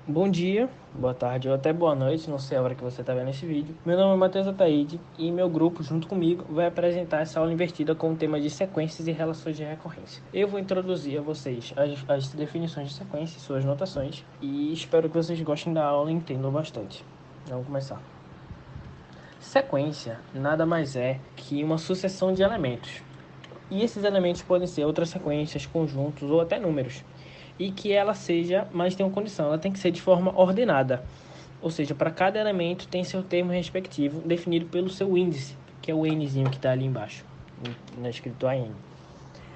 Bom dia, boa tarde ou até boa noite, não sei a hora que você está vendo esse vídeo. Meu nome é Matheus Ataíde e meu grupo, junto comigo, vai apresentar essa aula invertida com o tema de sequências e relações de recorrência. Eu vou introduzir a vocês as definições de sequência e suas notações e espero que vocês gostem da aula e entendam bastante. Vamos começar. Sequência nada mais é que uma sucessão de elementos. E esses elementos podem ser outras sequências, conjuntos ou até números. E que ela seja, mas tem uma condição, ela tem que ser de forma ordenada. Ou seja, para cada elemento tem seu termo respectivo, definido pelo seu índice, que é o nzinho que está ali embaixo, na escrito AN.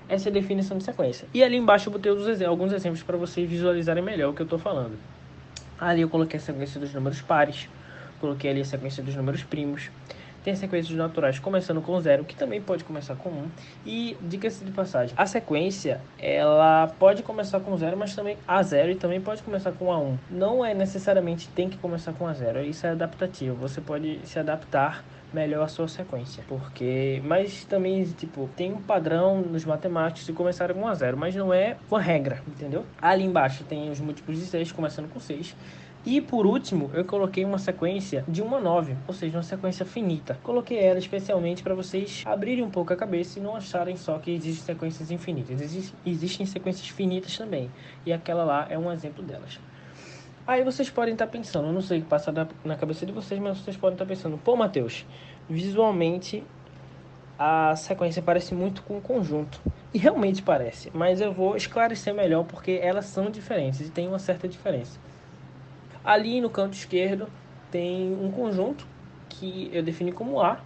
Essa é a definição de sequência. E ali embaixo eu botei alguns exemplos para vocês visualizarem melhor o que eu estou falando. Ali eu coloquei a sequência dos números pares, coloquei ali a sequência dos números primos. Tem sequências naturais começando com 0, que também pode começar com 1. E, diga-se de passagem, a sequência, ela pode começar com 0, mas também a 0 e também pode começar com a 1. Não é necessariamente tem que começar com a 0, isso é adaptativo. Você pode se adaptar melhor a sua sequência, mas também, tem um padrão nos matemáticos de começar com a 0, mas não é uma regra, entendeu? Ali embaixo tem os múltiplos de 6, começando com 6. E por último, eu coloquei uma sequência de 1 a 9, ou seja, uma sequência finita. Coloquei ela especialmente para vocês abrirem um pouco a cabeça e não acharem só que existem sequências infinitas. Existem sequências finitas também, e aquela lá é um exemplo delas. Aí vocês podem estar pensando, eu não sei o que passa na cabeça de vocês, mas vocês podem estar pensando, pô, Matheus, visualmente a sequência parece muito com o conjunto. E realmente parece, mas eu vou esclarecer melhor porque elas são diferentes e tem uma certa diferença. Ali no canto esquerdo tem um conjunto que eu defini como A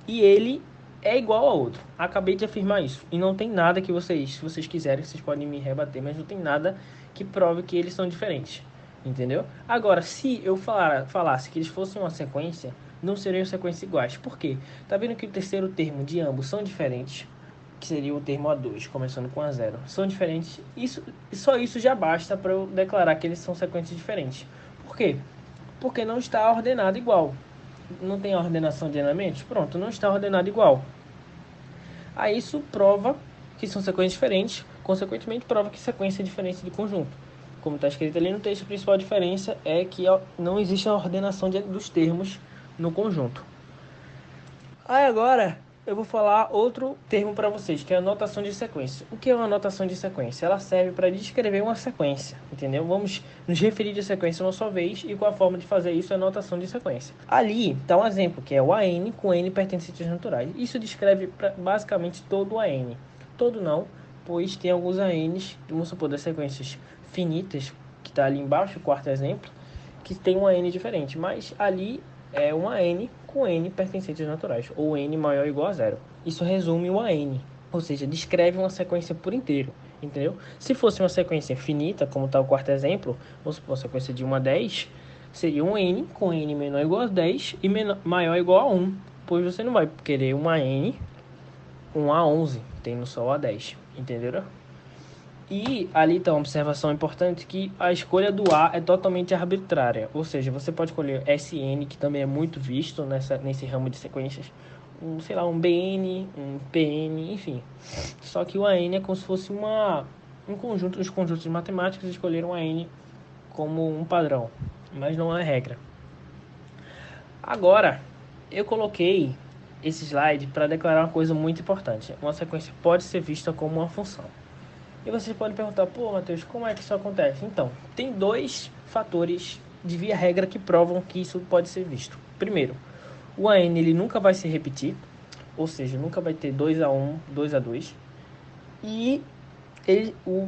e ele é igual a outro. Acabei de afirmar isso. E não tem nada que se vocês quiserem, vocês podem me rebater, mas não tem nada que prove que eles são diferentes. Entendeu? Agora, se eu falasse que eles fossem uma sequência, não seriam sequências iguais. Por quê? Tá vendo que o terceiro termo de ambos são diferentes? Que seria o termo A2, começando com A0. São diferentes. Só isso já basta para eu declarar que eles são sequências diferentes. Por quê? Porque não está ordenado igual. Não tem ordenação de elementos? Pronto, não está ordenado igual. Aí isso prova que são sequências diferentes, consequentemente prova que sequência é diferente de conjunto. Como está escrito ali no texto, a principal diferença é que não existe a ordenação dos termos no conjunto. Aí agora eu vou falar outro termo para vocês, que é a notação de sequência. O que é uma notação de sequência? Ela serve para descrever uma sequência, entendeu? Vamos nos referir a sequência uma só vez e com a forma de fazer isso é a notação de sequência. Ali está um exemplo, que é o AN com N pertencentes naturais. Isso descreve basicamente todo o AN. Todo não, pois tem alguns ANs, vamos supor, das sequências finitas, que está ali embaixo, o quarto exemplo, que tem um AN diferente, mas ali é um AN com N pertencentes naturais, ou N maior ou igual a 0. Isso resume o AN, ou seja, descreve uma sequência por inteiro, entendeu? Se fosse uma sequência finita, como está o quarto exemplo, vamos supor, uma sequência de 1 a 10, seria um N com N menor ou igual a 10 e maior ou igual a 1, pois você não vai querer uma N 1 a 11, tendo só a 10, entenderam? E ali está uma observação importante que a escolha do A é totalmente arbitrária, ou seja, você pode escolher SN, que também é muito visto nesse ramo de sequências, um BN, um PN, enfim. Só que o AN é como se fosse um conjunto, os conjuntos matemáticos escolheram o AN como um padrão, mas não é regra. Agora, eu coloquei esse slide para declarar uma coisa muito importante. Uma sequência pode ser vista como uma função. E você pode perguntar, pô, Matheus, como é que isso acontece? Então, tem dois fatores de via regra que provam que isso pode ser visto. Primeiro, o AN ele nunca vai se repetir, ou seja, nunca vai ter 2 a 1, 2 a 2. E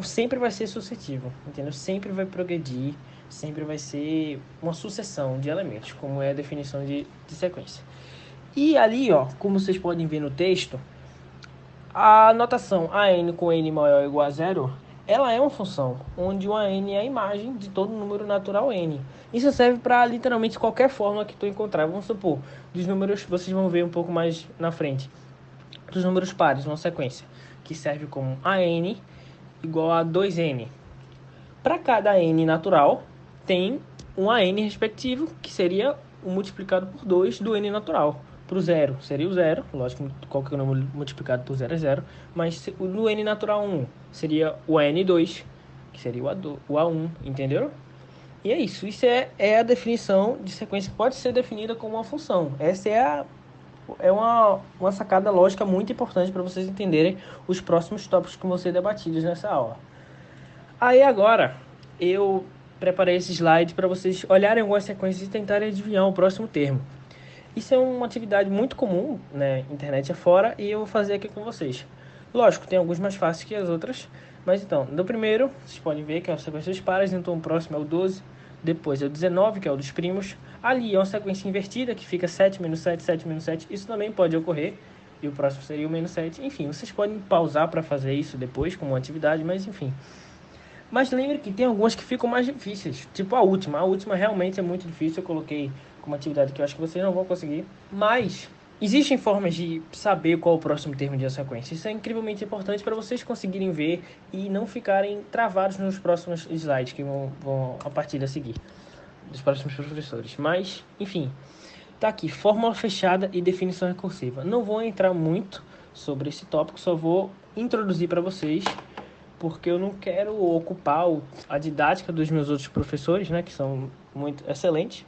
sempre vai ser sucessivo, entendeu? Sempre vai progredir, sempre vai ser uma sucessão de elementos, como é a definição de sequência. E ali, ó, como vocês podem ver no texto, a notação AN com N maior ou igual a 0, ela é uma função, onde o AN é a imagem de todo número natural N. Isso serve para literalmente qualquer fórmula que tu encontrar. Vamos supor, dos números, vocês vão ver um pouco mais na frente, dos números pares, uma sequência, que serve como AN igual a 2N. Para cada N natural, tem um AN respectivo, que seria o multiplicado por 2 do N natural. Para o zero, seria o zero, lógico que qualquer número multiplicado por zero é zero, mas no N natural 1 seria o AN2, que seria o A1, entendeu? E é isso. Isso é a definição de sequência que pode ser definida como uma função. Essa é uma sacada lógica muito importante para vocês entenderem os próximos tópicos que vão ser debatidos nessa aula. Aí agora, eu preparei esse slide para vocês olharem algumas sequências e tentarem adivinhar o próximo termo. Isso é uma atividade muito comum, né, internet afora, e eu vou fazer aqui com vocês. Lógico, tem alguns mais fáceis que as outras, mas então, no primeiro, vocês podem ver que é a sequência dos pares, então o próximo é o 12, depois é o 19, que é o dos primos. Ali é uma sequência invertida, que fica 7 menos 7, 7 menos 7, isso também pode ocorrer, e o próximo seria o menos 7. Enfim, vocês podem pausar para fazer isso depois, como uma atividade, mas enfim. Mas lembre que tem algumas que ficam mais difíceis, tipo a última. A última realmente é muito difícil, eu coloquei como atividade que eu acho que vocês não vão conseguir. Mas existem formas de saber qual é o próximo termo de uma sequência. Isso é incrivelmente importante para vocês conseguirem ver e não ficarem travados nos próximos slides que vão a partir a seguir, dos próximos professores. Mas, enfim, tá aqui, fórmula fechada e definição recursiva. Não vou entrar muito sobre esse tópico, só vou introduzir para vocês, porque eu não quero ocupar a didática dos meus outros professores, né, que são muito excelentes,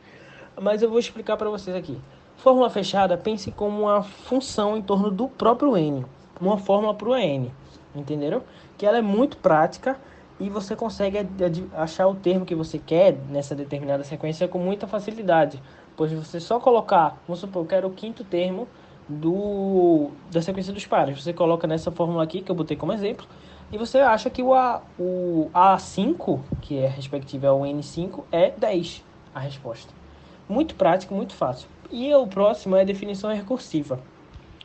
mas eu vou explicar para vocês aqui. Fórmula fechada, pense como uma função em torno do próprio n, uma fórmula para o n, entenderam? Que ela é muito prática e você consegue achar o termo que você quer nessa determinada sequência com muita facilidade, pois você só colocar, vamos supor, eu quero o quinto termo da sequência dos pares, você coloca nessa fórmula aqui, que eu botei como exemplo, e você acha que o A5, que é respectivo ao N5, é 10, a resposta. Muito prático, muito fácil. E o próximo é a definição recursiva,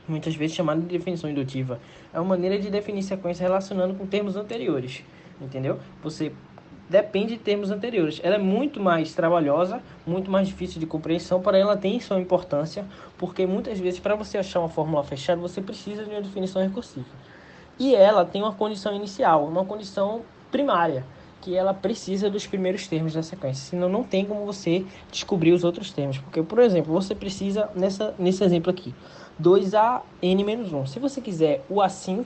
muitas vezes chamada de definição indutiva. É uma maneira de definir sequência relacionando com termos anteriores, entendeu? Você depende de termos anteriores. Ela é muito mais trabalhosa, muito mais difícil de compreensão, porém ela tem sua importância, porque muitas vezes para você achar uma fórmula fechada, você precisa de uma definição recursiva. E ela tem uma condição inicial, uma condição primária, que ela precisa dos primeiros termos da sequência, senão não tem como você descobrir os outros termos. Porque, por exemplo, você precisa, nesse exemplo aqui, 2AN-1. Se você quiser o A5,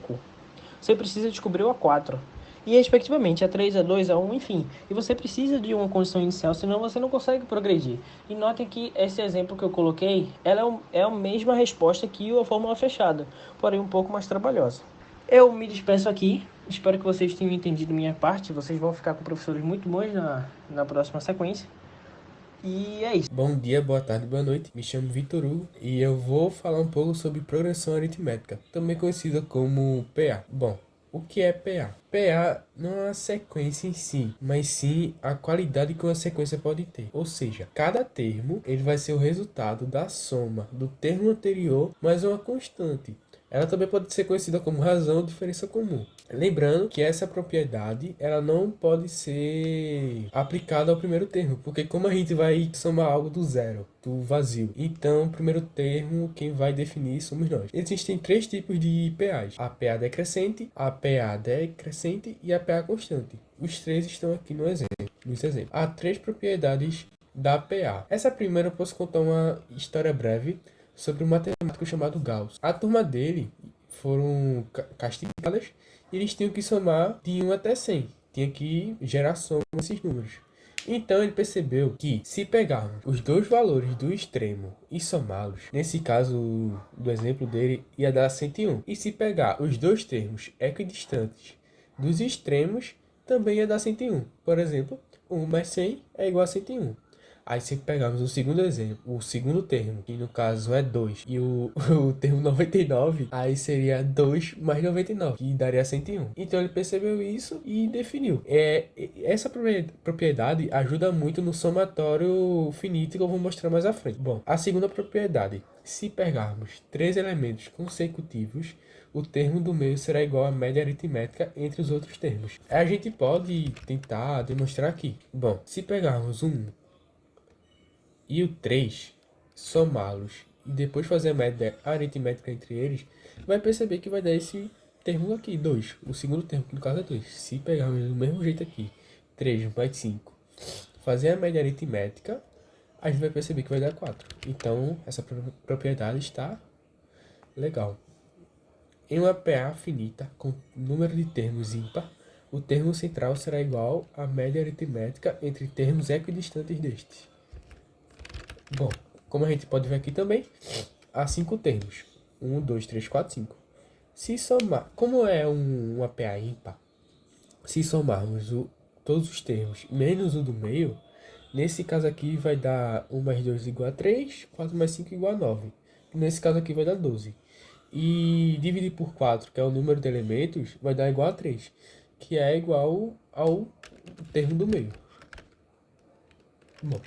você precisa descobrir o A4. E, respectivamente, A3, A2, A1, enfim. E você precisa de uma condição inicial, senão você não consegue progredir. E notem que esse exemplo que eu coloquei, ela é a mesma resposta que a fórmula fechada, porém um pouco mais trabalhosa. Eu me despeço aqui, espero que vocês tenham entendido minha parte, vocês vão ficar com professores muito bons na próxima sequência. E é isso. Bom dia, boa tarde, boa noite. Me chamo Vitor Hugo e eu vou falar um pouco sobre progressão aritmética, também conhecida como PA. Bom, o que é PA? PA não é uma sequência em si, mas sim a qualidade que uma sequência pode ter. Ou seja, cada termo ele vai ser o resultado da soma do termo anterior mais uma constante. Ela também pode ser conhecida como razão ou diferença comum. Lembrando que essa propriedade ela não pode ser aplicada ao primeiro termo, porque como a gente vai somar algo do zero, do vazio, então o primeiro termo quem vai definir somos nós. Existem três tipos de PAs: a PA decrescente, a PA decrescente e a PA constante. Os três estão aqui nos exemplos. Há três propriedades da PA. Essa primeira eu posso contar uma história breve sobre um matemático chamado Gauss. A turma dele foram castigadas e eles tinham que somar de 1 até 100. Tinha que gerar soma desses números. Então ele percebeu que se pegarmos os dois valores do extremo e somá-los, nesse caso do exemplo dele ia dar 101. E se pegar os dois termos equidistantes dos extremos, também ia dar 101. Por exemplo, 1 mais 100 é igual a 101. Aí se pegarmos o segundo exemplo, o segundo termo, que no caso é 2, e o termo 99, aí seria 2 mais 99, que daria 101. Então ele percebeu isso e definiu. Essa propriedade ajuda muito no somatório finito que eu vou mostrar mais à frente. Bom, a segunda propriedade, se pegarmos três elementos consecutivos, o termo do meio será igual à média aritmética entre os outros termos. A gente pode tentar demonstrar aqui. Bom, se pegarmos um e o 3, somá-los e depois fazer a média aritmética entre eles, vai perceber que vai dar esse termo aqui, 2. O segundo termo, que no caso é 2. Se pegarmos do mesmo jeito aqui, 3 mais 5, fazer a média aritmética, a gente vai perceber que vai dar 4. Então, essa propriedade está legal. Em uma PA finita com número de termos ímpar, O termo central será igual à média aritmética entre termos equidistantes destes. Bom, como a gente pode ver aqui também, há 5 termos. 1, 2, 3, 4, 5. Se somar, como é uma PA ímpar, se somarmos todos os termos menos o do meio, nesse caso aqui vai dar 1 mais 2 igual a 3, 4 mais 5 igual a 9. Nesse caso aqui vai dar 12. E dividir por 4, que é o número de elementos, vai dar igual a 3, que é igual ao termo do meio. Bom,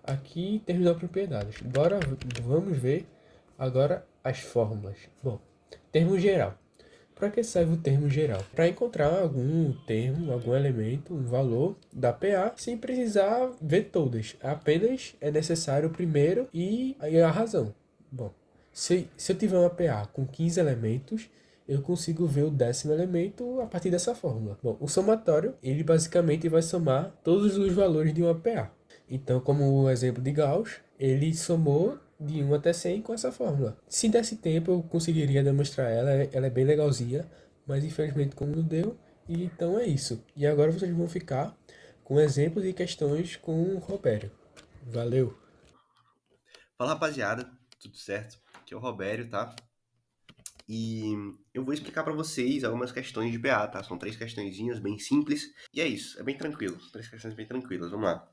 aqui terminou propriedades. Agora vamos ver agora as fórmulas. Bom, termo geral. Para que serve o termo geral? Para encontrar algum termo, algum elemento, um valor da PA sem precisar ver todas. Apenas é necessário o primeiro e a razão. Bom, se eu tiver uma PA com 15 elementos, eu consigo ver o 10º elemento a partir dessa fórmula. Bom, o somatório, ele basicamente vai somar todos os valores de uma PA. Então, como o exemplo de Gauss, ele somou de 1 até 100 com essa fórmula. Se desse tempo, eu conseguiria demonstrar ela é bem legalzinha, mas infelizmente como não deu, e então é isso. E agora vocês vão ficar com exemplos e questões com o Robério. Valeu! Fala, rapaziada, tudo certo? Aqui é o Robério, tá? E eu vou explicar para vocês algumas questões de PA, tá? São 3 questõezinhas bem simples. E é isso, é bem tranquilo. 3 questões bem tranquilas, vamos lá.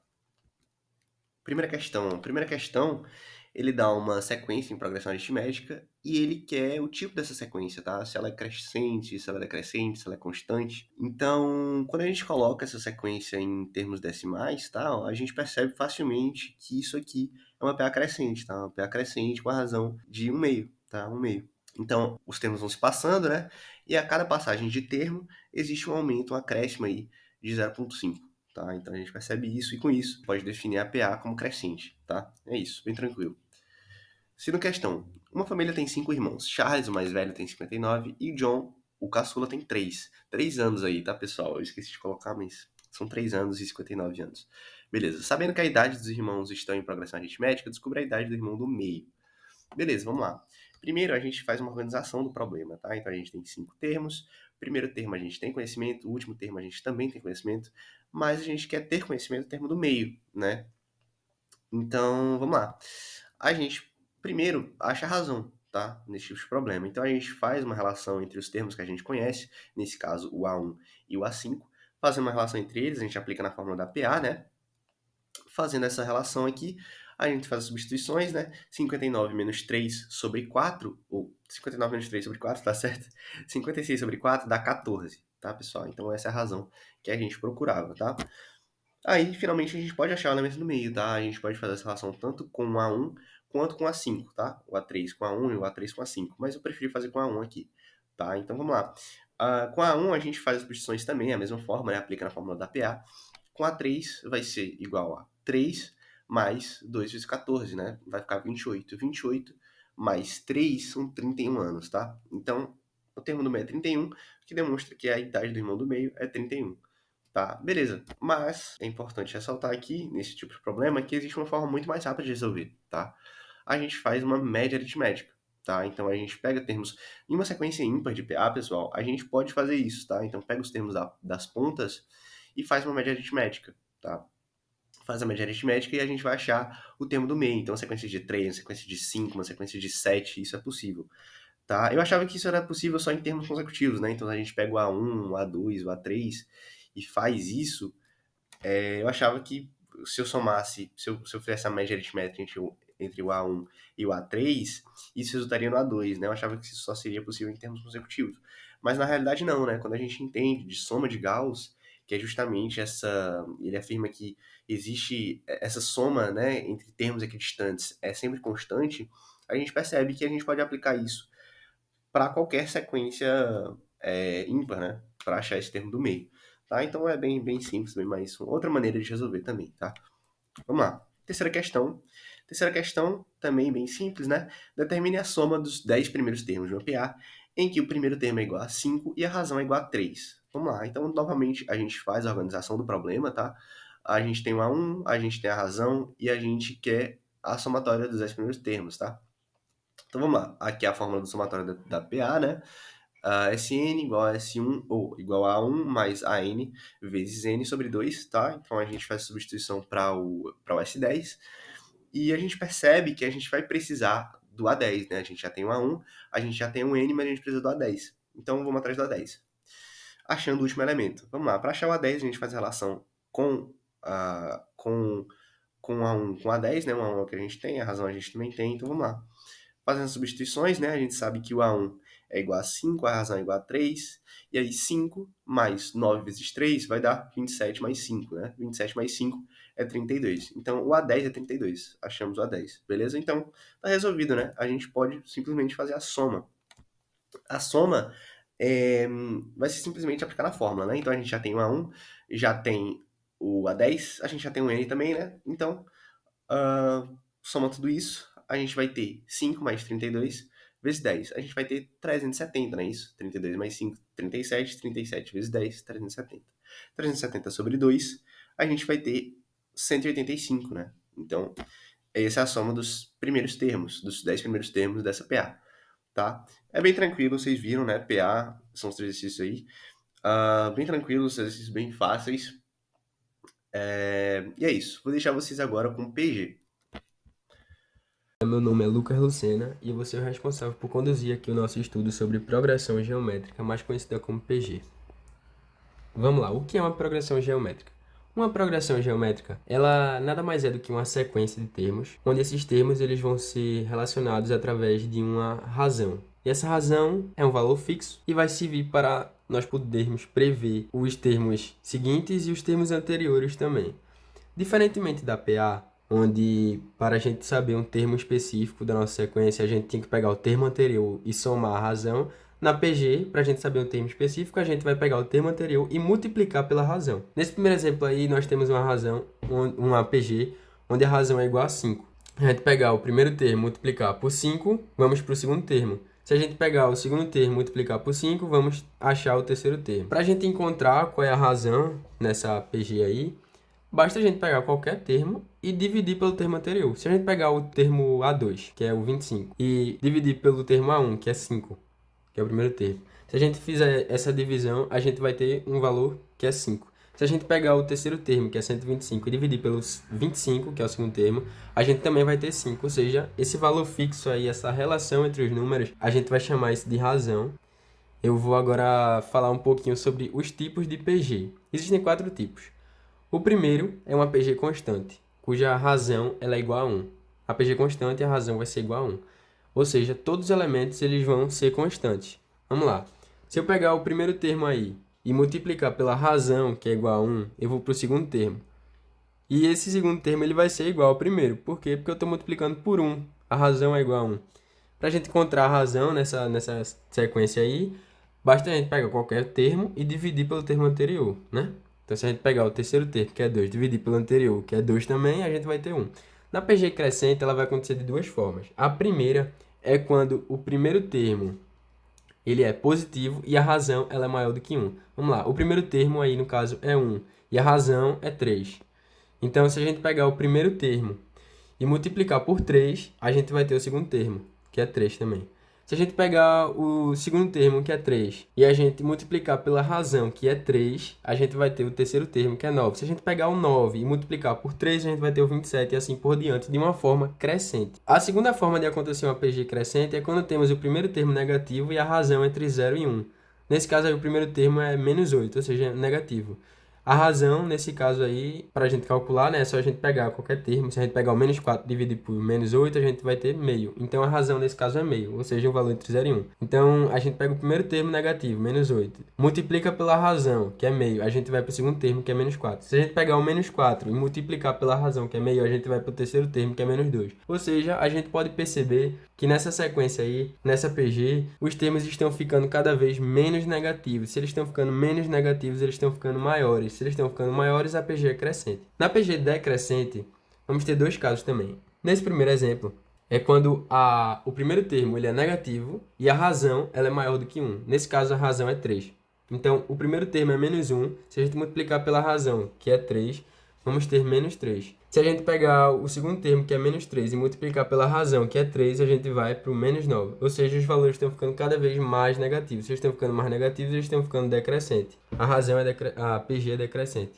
Primeira questão, ele dá uma sequência em progressão aritmética e ele quer o tipo dessa sequência, tá? Se ela é crescente, se ela é decrescente, se ela é constante. Então, quando a gente coloca essa sequência em termos decimais, tá? A gente percebe facilmente que isso aqui é uma PA crescente, tá? Uma PA crescente com a razão de 1/2, tá? 1/2. Então, os termos vão se passando, né? E a cada passagem de termo, existe um aumento, um acréscimo aí de 0,5. Tá? Então a gente percebe isso e com isso pode definir a PA como crescente, tá? É isso, bem tranquilo. Segunda questão. Uma família tem 5 irmãos. Charles, o mais velho, tem 59 e John, o caçula, tem 3. 3 anos aí, tá, pessoal? Eu esqueci de colocar, mas são 3 anos e 59 anos. Beleza. Sabendo que a idade dos irmãos estão em progressão aritmética, descubra a idade do irmão do meio. Beleza, vamos lá. Primeiro, a gente faz uma organização do problema, tá? Então, a gente tem 5 termos. O primeiro termo a gente tem conhecimento, o último termo a gente também tem conhecimento, mas a gente quer ter conhecimento do termo do meio, né? Então, vamos lá. A gente, primeiro, acha a razão, tá? Nesse tipo de problema. Então, a gente faz uma relação entre os termos que a gente conhece, nesse caso, o A1 e o A5. Fazendo uma relação entre eles, a gente aplica na fórmula da PA, né? Fazendo essa relação aqui, a gente faz as substituições, né? 59 menos 3 sobre 4, ou 59 menos 3 sobre 4, tá certo? 56 sobre 4 dá 14, tá, pessoal? Então essa é a razão que a gente procurava, tá? Aí, finalmente, a gente pode achar o elemento no meio, tá? A gente pode fazer essa relação tanto com o A1 quanto com o A5, tá? O A3 com o A1 e o A3 com o A5. Mas eu prefiro fazer com o A1 aqui, tá? Então, vamos lá. Com a A1, a gente faz as substituições também, a mesma forma, né? Aplica na fórmula da PA. Com a A3, vai ser igual a 3 mais 2 vezes 14, né? Vai ficar 28. 28 mais 3 são 31 anos, tá? Então, o termo do meio é 31, que demonstra que a idade do irmão do meio é 31. Tá, beleza. Mas é importante ressaltar aqui, nesse tipo de problema, que existe uma forma muito mais rápida de resolver, tá? A gente faz uma média aritmética, tá? Então a gente pega termos em uma sequência ímpar de PA, pessoal, a gente pode fazer isso, tá? Então pega os termos das pontas e faz uma média aritmética, tá? Faz a média aritmética e a gente vai achar o termo do meio. Então, uma sequência de 3, uma sequência de 5, uma sequência de 7, isso é possível, tá? Eu achava que isso era possível só em termos consecutivos, né? Então a gente pega o A1, o A2, o A3 e faz isso. Eu achava que se eu somasse, se eu fizesse a média aritmética entre o A1 e o A3, isso resultaria no A2, né? Eu achava que isso só seria possível em termos consecutivos. Mas na realidade não, né? Quando a gente entende de soma de Gauss, que é justamente essa, ele afirma que existe essa soma, né, entre termos equidistantes é sempre constante, a gente percebe que a gente pode aplicar isso para qualquer sequência ímpar, né? Para achar esse termo do meio. Tá? Então é bem, bem simples, bem mais outra maneira de resolver também, tá? Vamos lá. Terceira questão. Terceira questão, também bem simples, né? Determine a soma dos 10 primeiros termos de uma PA, em que o primeiro termo é igual a 5 e a razão é igual a 3. Vamos lá. Então, novamente, a gente faz a organização do problema, tá? A gente tem o A1, a gente tem a razão e a gente quer a somatória dos 10 primeiros termos, tá? Então, vamos lá. Aqui é a fórmula do somatório da PA, né? Sn igual a S1 ou igual a 1 mais AN vezes N sobre 2, tá? Então a gente faz a substituição para o S10 e a gente percebe que a gente vai precisar do A10, né? A gente já tem o A1, a gente já tem o N, mas a gente precisa do A10. Então vamos atrás do A10. Achando o último elemento. Vamos lá, para achar o A10 a gente faz a relação com a com A1 com A10, né? O A1 é o que a gente tem, a razão a gente também tem, então vamos lá. Fazendo as substituições, né? A gente sabe que o A1 é igual a 5, a razão é igual a 3, e aí 5 mais 9 vezes 3 vai dar 27 mais 5, né? 27 mais 5 é 32. Então, o A10 é 32. Achamos o A10, beleza? Então, tá resolvido, né? A gente pode simplesmente fazer a soma. A soma vai ser simplesmente aplicar na fórmula, né? Então, a gente já tem o A1, já tem o A10, a gente já tem o N também, né? Então, soma tudo isso, a gente vai ter 5 mais 32 vezes 10. A gente vai ter 370, não é isso? 32 mais 5, 37. 37 vezes 10, 370. 370 sobre 2, a gente vai ter 185, né? Então, essa é a soma dos primeiros termos, dos 10 primeiros termos dessa PA, tá? É bem tranquilo, vocês viram, né? PA, são os exercícios aí. Bem tranquilos, exercícios bem fáceis. E é isso. Vou deixar vocês agora com PG. Meu nome é Lucas Lucena e eu vou ser o responsável por conduzir aqui o nosso estudo sobre progressão geométrica, mais conhecida como PG. Vamos lá, o que é uma progressão geométrica? Uma progressão geométrica, ela nada mais é do que uma sequência de termos, onde esses termos eles vão ser relacionados através de uma razão. E essa razão é um valor fixo e vai servir para nós podermos prever os termos seguintes e os termos anteriores também. Diferentemente da PA, onde para a gente saber um termo específico da nossa sequência, a gente tinha que pegar o termo anterior e somar a razão, na PG, para a gente saber um termo específico, a gente vai pegar o termo anterior e multiplicar pela razão. Nesse primeiro exemplo aí, nós temos uma razão, uma PG, onde a razão é igual a 5. A gente pegar o primeiro termo e multiplicar por 5, vamos para o segundo termo. Se a gente pegar o segundo termo e multiplicar por 5, vamos achar o terceiro termo. Para a gente encontrar qual é a razão nessa PG aí, basta a gente pegar qualquer termo e dividir pelo termo anterior. Se a gente pegar o termo A2, que é o 25, e dividir pelo termo A1, que é 5, que é o primeiro termo. Se a gente fizer essa divisão, a gente vai ter um valor que é 5. Se a gente pegar o terceiro termo, que é 125, e dividir pelos 25, que é o segundo termo, a gente também vai ter 5. Ou seja, esse valor fixo aí, essa relação entre os números, a gente vai chamar isso de razão. Eu vou agora falar um pouquinho sobre os tipos de PG. Existem 4 tipos. O primeiro é uma PG constante, cuja razão ela é igual a 1. A PG constante, a razão vai ser igual a 1. Ou seja, todos os elementos eles vão ser constantes. Vamos lá. Se eu pegar o primeiro termo aí e multiplicar pela razão, que é igual a 1, eu vou para o segundo termo. E esse segundo termo ele vai ser igual ao primeiro. Por quê? Porque eu estou multiplicando por 1. A razão é igual a 1. Para a gente encontrar a razão nessa sequência aí, basta a gente pegar qualquer termo e dividir pelo termo anterior, né? Então, se a gente pegar o terceiro termo, que é 2, dividir pelo anterior, que é 2 também, a gente vai ter 1. Na PG crescente, ela vai acontecer de duas formas. A primeira é quando o primeiro termo ele é positivo e a razão ela é maior do que 1. Vamos lá, o primeiro termo aí, no caso, é 1 e a razão é 3. Então, se a gente pegar o primeiro termo e multiplicar por 3, a gente vai ter o segundo termo, que é 3 também. Se a gente pegar o segundo termo, que é 3, e a gente multiplicar pela razão, que é 3, a gente vai ter o terceiro termo, que é 9. Se a gente pegar o 9 e multiplicar por 3, a gente vai ter o 27 e assim por diante, de uma forma crescente. A segunda forma de acontecer uma PG crescente é quando temos o primeiro termo negativo e a razão entre 0 e 1. Nesse caso aí, o primeiro termo é menos 8, ou seja, negativo. A razão, nesse caso aí, para a gente calcular, né, é só a gente pegar qualquer termo. Se a gente pegar o menos 4 e dividir por menos 8, a gente vai ter meio. Então, a razão nesse caso é meio, ou seja, um valor entre 0 e 1. Então, a gente pega o primeiro termo negativo, menos 8. Multiplica pela razão, que é meio. A gente vai para o segundo termo, que é menos 4. Se a gente pegar o menos 4 e multiplicar pela razão, que é meio, a gente vai para o terceiro termo, que é menos 2. Ou seja, a gente pode perceber que nessa sequência aí, nessa PG, os termos estão ficando cada vez menos negativos. Se eles estão ficando menos negativos, eles estão ficando maiores. Se eles estão ficando maiores, a PG é crescente. Na PG decrescente, vamos ter dois casos também. Nesse primeiro exemplo, é quando o primeiro termo ele é negativo e a razão ela é maior do que 1. Nesse caso, a razão é 3. Então, o primeiro termo é menos 1. Se a gente multiplicar pela razão, que é 3, vamos ter menos 3. Se a gente pegar o segundo termo, que é menos 3, e multiplicar pela razão, que é 3, a gente vai para o menos 9. Ou seja, os valores estão ficando cada vez mais negativos. Se eles estão ficando mais negativos, eles estão ficando decrescentes. A razão a PG é decrescente.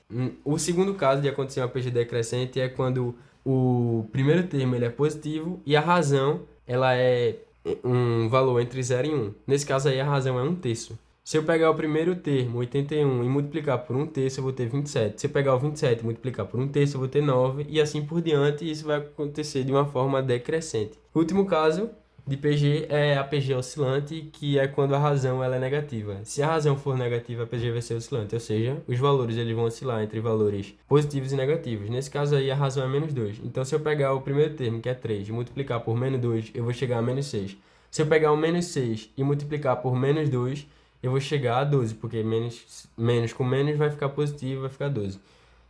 O segundo caso de acontecer uma PG decrescente é quando o primeiro termo ele é positivo e a razão ela é um valor entre 0 e 1. Nesse caso aí, a razão é 1/3. Se eu pegar o primeiro termo, 81, e multiplicar por 1/3, eu vou ter 27. Se eu pegar o 27 e multiplicar por 1/3, eu vou ter 9, e assim por diante, e isso vai acontecer de uma forma decrescente. O último caso de PG é a PG oscilante, que é quando a razão ela é negativa. Se a razão for negativa, a PG vai ser oscilante, ou seja, os valores eles vão oscilar entre valores positivos e negativos. Nesse caso aí, a razão é menos 2. Então, se eu pegar o primeiro termo, que é 3, e multiplicar por menos 2, eu vou chegar a menos 6. Se eu pegar o menos 6 e multiplicar por menos 2, eu vou chegar a 12, porque menos com menos vai ficar positivo, vai ficar 12.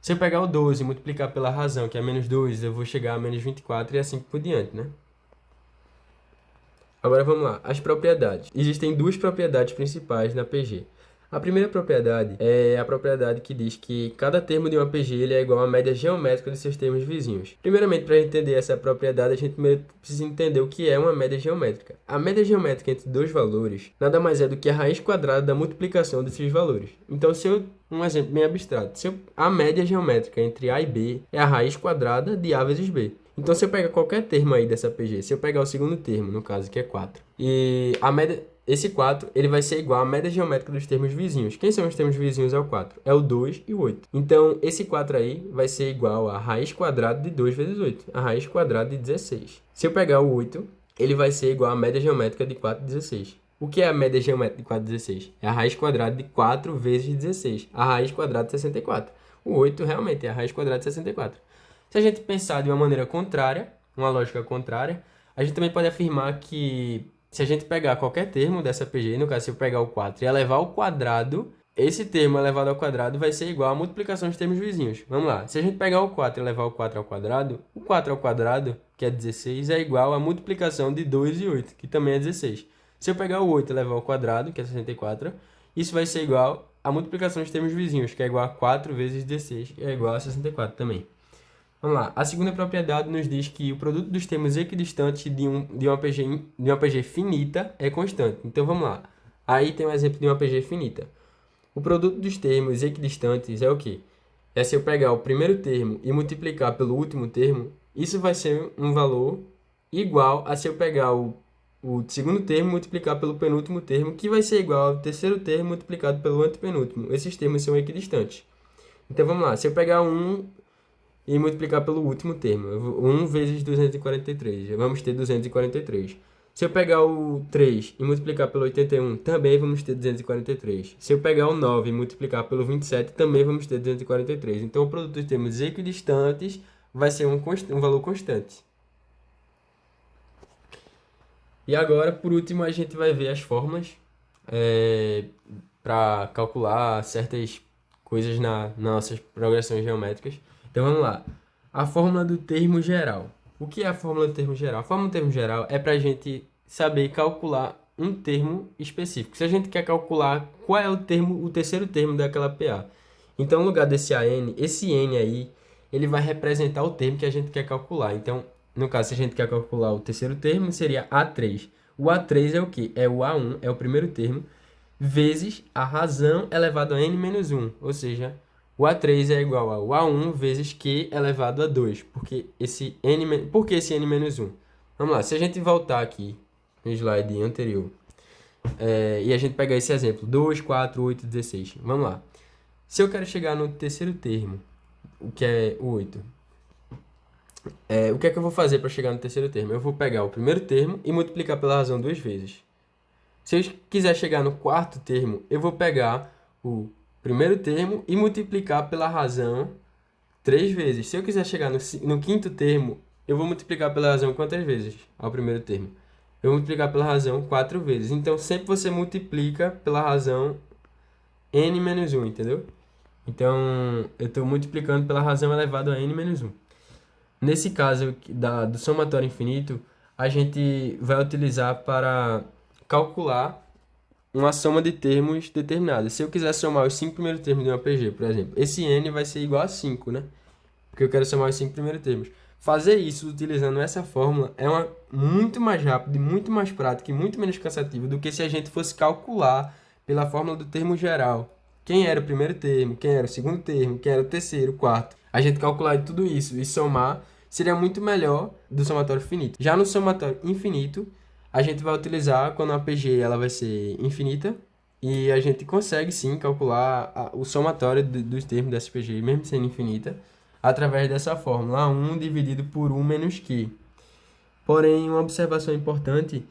Se eu pegar o 12 e multiplicar pela razão, que é menos 2, eu vou chegar a menos 24 e assim por diante, né? Agora vamos lá, as propriedades. Existem duas propriedades principais na PG. A primeira propriedade é a propriedade que diz que cada termo de uma PG ele é igual à média geométrica de seus termos vizinhos. Primeiramente, para entender essa propriedade, a gente primeiro precisa entender o que é uma média geométrica. A média geométrica entre dois valores nada mais é do que a raiz quadrada da multiplicação desses valores. Então, um exemplo bem abstrato, a média geométrica entre A e B é a raiz quadrada de A vezes B. Então, se eu pegar qualquer termo aí dessa PG, se eu pegar o segundo termo, no caso, que é 4, e a média... Esse 4, ele vai ser igual à média geométrica dos termos vizinhos. Quem são os termos vizinhos ao 4? É o 2 e o 8. Então, esse 4 aí vai ser igual a raiz quadrada de 2 vezes 8. A raiz quadrada de 16. Se eu pegar o 8, ele vai ser igual à média geométrica de 4 vezes 16. O que é a média geométrica de 4 vezes 16? É a raiz quadrada de 4 vezes 16. A raiz quadrada de 64. O 8 realmente é a raiz quadrada de 64. Se a gente pensar de uma maneira contrária, uma lógica contrária, a gente também pode afirmar que se a gente pegar qualquer termo dessa PG, no caso, se eu pegar o 4 e elevar ao quadrado, esse termo elevado ao quadrado vai ser igual à multiplicação dos termos vizinhos. Vamos lá. Se a gente pegar o 4 e elevar o 4 ao quadrado, o 4 ao quadrado, que é 16, é igual à multiplicação de 2 e 8, que também é 16. Se eu pegar o 8 e elevar ao quadrado, que é 64, isso vai ser igual à multiplicação dos termos vizinhos, que é igual a 4 vezes 16, que é igual a 64 também. Vamos lá. A segunda propriedade nos diz que o produto dos termos equidistantes de uma PG finita é constante. Então, vamos lá. Aí tem um exemplo de uma PG finita. O produto dos termos equidistantes é o quê? É se eu pegar o primeiro termo e multiplicar pelo último termo, isso vai ser um valor igual a se eu pegar o segundo termo e multiplicar pelo penúltimo termo, que vai ser igual ao terceiro termo multiplicado pelo antepenúltimo. Esses termos são equidistantes. Então, vamos lá. Se eu pegar e multiplicar pelo último termo. 1 vezes 243. Vamos ter 243. Se eu pegar o 3 e multiplicar pelo 81, também vamos ter 243. Se eu pegar o 9 e multiplicar pelo 27, também vamos ter 243. Então, o produto dos termos equidistantes vai ser um valor constante. E agora, por último, a gente vai ver as fórmulas para calcular certas coisas nas nossas progressões geométricas. Então, vamos lá. A fórmula do termo geral. O que é a fórmula do termo geral? A fórmula do termo geral é para a gente saber calcular um termo específico. Se a gente quer calcular qual é o terceiro termo daquela PA. Então, no lugar desse AN, esse N aí, ele vai representar o termo que a gente quer calcular. Então, no caso, se a gente quer calcular o terceiro termo, seria A3. O A3 é o quê? É o A1, é o primeiro termo, vezes a razão elevado a N menos 1. Ou seja, o A3 é igual ao A1 vezes Q elevado a 2. Por que esse N menos 1? Vamos lá, se a gente voltar aqui no slide anterior, e a gente pegar esse exemplo, 2, 4, 8, 16. Vamos lá. Se eu quero chegar no terceiro termo, o que é o 8, o que é que eu vou fazer para chegar no terceiro termo? Eu vou pegar o primeiro termo e multiplicar pela razão 2 vezes. Se eu quiser chegar no quarto termo, eu vou pegar o primeiro termo e multiplicar pela razão 3 vezes. Se eu quiser chegar no quinto termo, eu vou multiplicar pela razão quantas vezes ao primeiro termo? Eu vou multiplicar pela razão 4 vezes. Então, sempre você multiplica pela razão n menos 1, entendeu? Então, eu estou multiplicando pela razão elevado a n menos 1. Nesse caso do somatório infinito, a gente vai utilizar para calcular uma soma de termos determinada. Se eu quiser somar os 5 primeiros termos de uma PG, por exemplo, esse n vai ser igual a 5, né? porque eu quero somar os 5 primeiros termos. Fazer isso utilizando essa fórmula é muito mais rápido, e muito mais prático e muito menos cansativo do que se a gente fosse calcular pela fórmula do termo geral. Quem era o primeiro termo, quem era o segundo termo, quem era o terceiro, o quarto. A gente calcular tudo isso e somar seria muito melhor do somatório finito. Já no somatório infinito, a gente vai utilizar quando a PG ela vai ser infinita e a gente consegue sim calcular o somatório dos termos dessa PG, mesmo sendo infinita, através dessa fórmula, 1 dividido por 1 menos Q. Porém, uma observação importante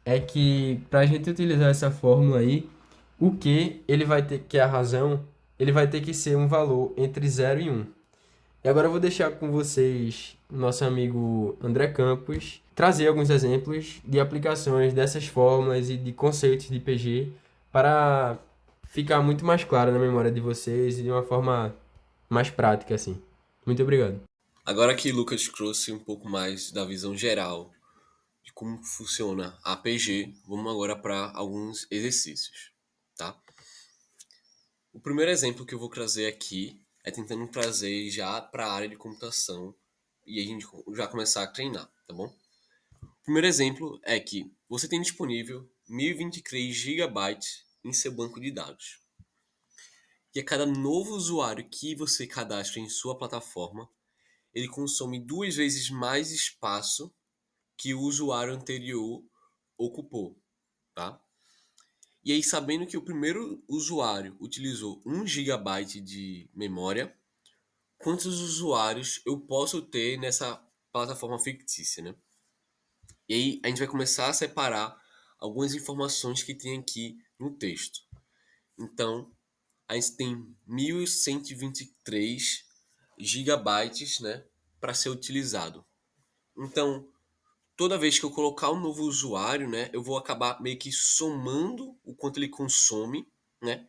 é que para a gente utilizar essa fórmula aí, o Q, ele vai ter que a razão, ele vai ter que ser um valor entre 0 e 1. E agora eu vou deixar com vocês o nosso amigo André Campos trazer alguns exemplos de aplicações dessas fórmulas e de conceitos de PG para ficar muito mais claro na memória de vocês e de uma forma mais prática assim. Muito obrigado. Agora que Lucas trouxe um pouco mais da visão geral de como funciona a APG, vamos agora para alguns exercícios, tá? O primeiro exemplo que eu vou trazer aqui é tentando trazer já para a área de computação e a gente já começar a treinar, tá bom? O primeiro exemplo é que você tem disponível 1023 GB em seu banco de dados. E a cada novo usuário que você cadastra em sua plataforma, ele consome 2 vezes mais espaço que o usuário anterior ocupou, tá? E aí, sabendo que o primeiro usuário utilizou 1 GB de memória, quantos usuários eu posso ter nessa plataforma fictícia, né? E aí, a gente vai começar a separar algumas informações que tem aqui no texto. Então, a gente tem 1123 gigabytes, né, para ser utilizado. Então, toda vez que eu colocar um novo usuário, né, eu vou acabar meio que somando o quanto ele consome, né?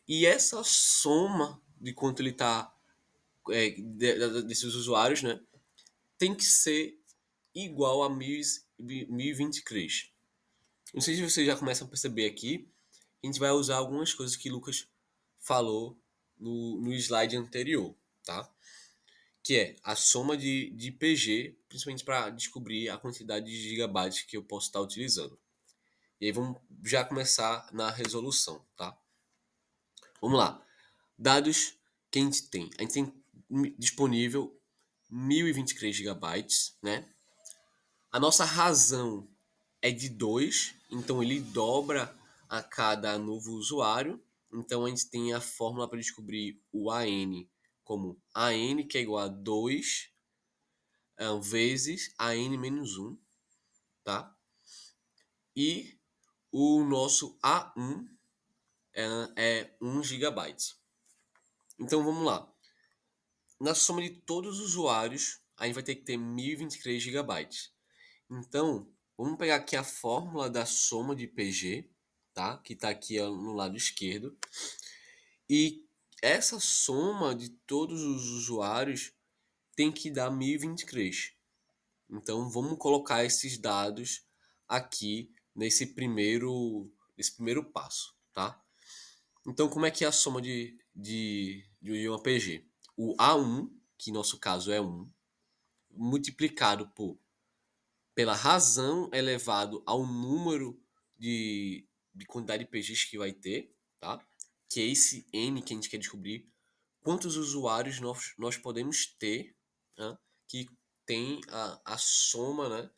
E essa soma de quanto ele está desses usuários, né, tem que ser igual a 1023. Não sei se vocês já começam a perceber aqui, a gente vai usar algumas coisas que Lucas falou no slide anterior, tá? Que é a soma de PG, principalmente para descobrir a quantidade de gigabytes que eu posso estar utilizando. E aí vamos já começar na resolução, tá? Vamos lá. Dados que a gente tem. A gente tem disponível 1023 gigabytes, né? A nossa razão é de 2, então ele dobra a cada novo usuário. Então a gente tem a fórmula para descobrir o AN como AN, que é igual a 2 vezes AN menos 1, tá? E o nosso A1 é 1 GB. Então vamos lá. Na soma de todos os usuários, a gente vai ter que ter 1023 GB. Então, vamos pegar aqui a fórmula da soma de PG, tá? Que está aqui no lado esquerdo. E essa soma de todos os usuários tem que dar 1023. Então, vamos colocar esses dados aqui nesse primeiro passo, tá? Então, como é que é a soma de uma PG? O A1, que no nosso caso é 1, multiplicado pela razão elevado ao número de quantidade de PGs que vai ter, tá? Que é esse N que a gente quer descobrir. Quantos usuários nós podemos ter, né, que tem a soma, né,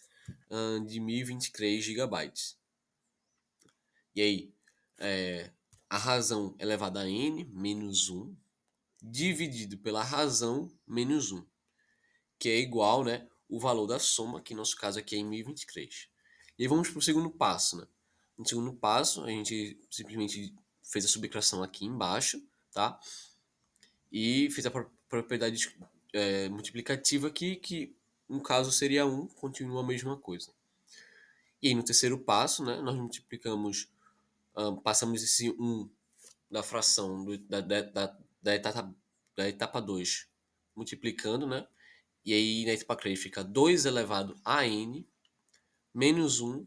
de 1023 gigabytes. E aí, a razão elevada a N menos 1 dividido pela razão menos 1, que é igual, né, o valor da soma, que no nosso caso aqui é em 1023. E aí vamos para o segundo passo, né? No segundo passo, a gente simplesmente fez a subtração aqui embaixo, tá? E fez a propriedade multiplicativa aqui, que no caso seria 1, continua a mesma coisa. E aí no terceiro passo, né, nós multiplicamos, passamos esse 1 da fração da etapa 2 multiplicando, né? E aí na etapa 3 fica 2 elevado a n menos 1,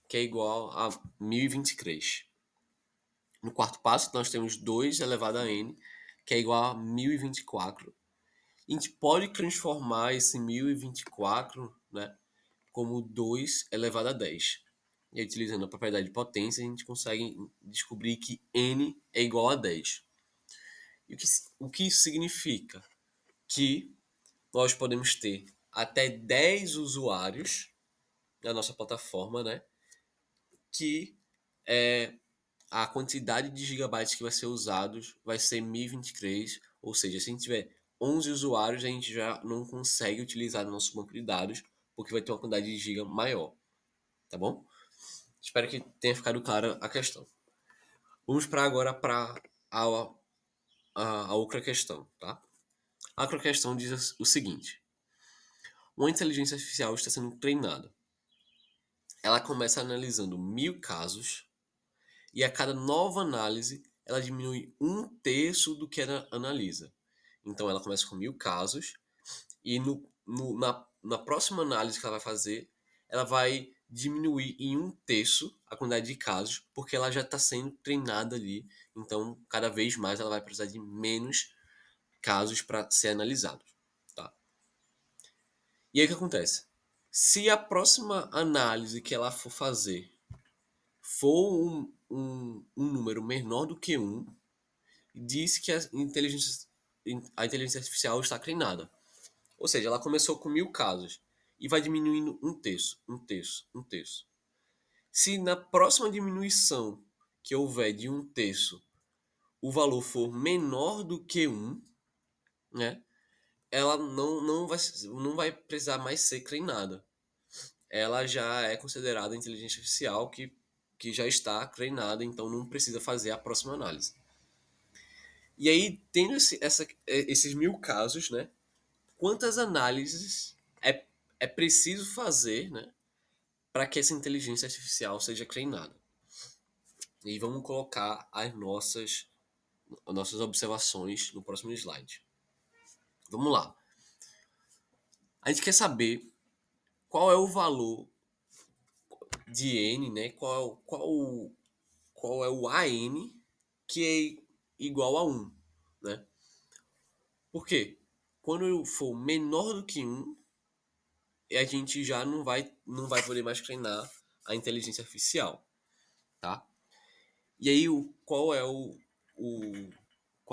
que é igual a 1023. No quarto passo, nós temos 2 elevado a n, que é igual a 1024. A gente pode transformar esse 1024, né, como 2 elevado a 10. E aí, utilizando a propriedade de potência, a gente consegue descobrir que n é igual a 10. E o que isso significa? Que nós podemos ter até 10 usuários na nossa plataforma, né? Que a quantidade de gigabytes que vai ser usados vai ser 1023, ou seja, se a gente tiver 11 usuários, a gente já não consegue utilizar no nosso banco de dados, porque vai ter uma quantidade de giga maior, tá bom? Espero que tenha ficado clara a questão. Vamos para agora para a outra questão, tá? A outra questão diz o seguinte: uma inteligência artificial está sendo treinada. Ela começa analisando 1000 casos e a cada nova análise ela diminui 1/3 do que ela analisa. Então ela começa com 1000 casos e na próxima análise que ela vai fazer, ela vai diminuir em 1/3 a quantidade de casos, porque ela já está sendo treinada ali. Então cada vez mais ela vai precisar de menos casos para ser analisados. Tá? E aí o que acontece? Se a próxima análise que ela for fazer for um número menor do que 1, diz que a inteligência artificial está treinada. Ou seja, ela começou com 1000 casos e vai diminuindo 1/3, 1/3, 1/3. Se na próxima diminuição que houver de 1/3 o valor for menor do que 1, né, ela não vai precisar mais ser treinada. Ela já é considerada inteligência artificial que já está treinada, então não precisa fazer a próxima análise. E aí, tendo esses 1000 casos, né, quantas análises é preciso fazer, né, para que essa inteligência artificial seja treinada? E vamos colocar as nossas observações no próximo slide. Vamos lá. A gente quer saber qual é o valor de n, né? Qual é o AN que é igual a 1, né? Por quê? Quando for menor do que 1, a gente já não vai poder mais treinar a inteligência artificial, tá? E aí, qual a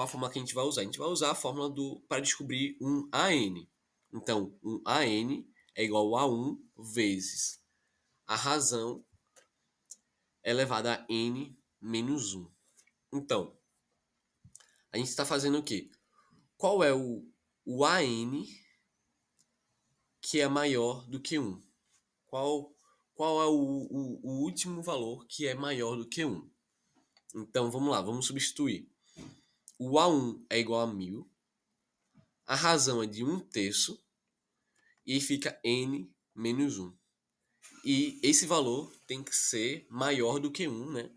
fórmula que a gente vai usar? A gente vai usar a fórmula para descobrir um AN. Então, um AN é igual a 1 vezes a razão elevada a n menos 1. Então, a gente está fazendo o quê? Qual é o AN que é maior do que 1? Qual é o último valor que é maior do que 1? Então, vamos lá, vamos substituir. O A1 é igual a 1000, a razão é de 1/3, e aí fica n menos 1. E esse valor tem que ser maior do que 1, né?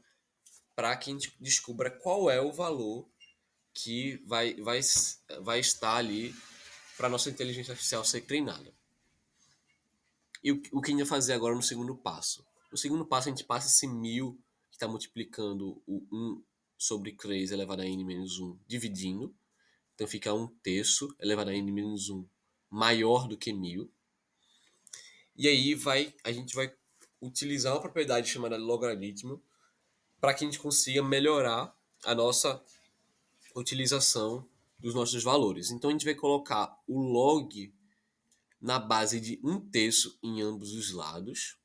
Para que a gente descubra qual é o valor que vai estar ali para a nossa inteligência artificial ser treinada. E o que a gente vai fazer agora no segundo passo? No segundo passo, a gente passa esse 1000 que está multiplicando o 1 sobre 3 elevado a n menos 1, dividindo. Então fica 1/3 elevado a n menos 1 maior do que 1000. E aí a gente vai utilizar uma propriedade chamada logaritmo para que a gente consiga melhorar a nossa utilização dos nossos valores. Então a gente vai colocar o log na base de 1/3 em ambos os lados,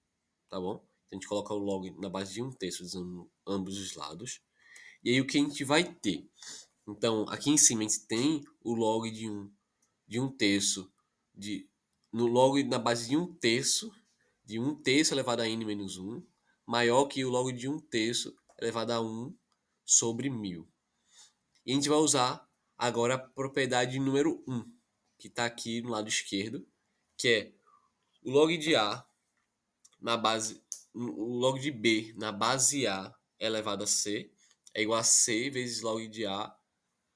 tá bom? Então a gente coloca o log na base de 1/3 em ambos os lados. E aí o que a gente vai ter? Então aqui em cima a gente tem o log de 1/3 no log na base de 1/3 elevado a n menos 1, maior que o log de 1/3 elevado a 1 sobre 1000. E a gente vai usar agora a propriedade número 1, que está aqui no lado esquerdo, que é o log de A na base, o log de B na base A elevado a C é igual a C vezes log de A,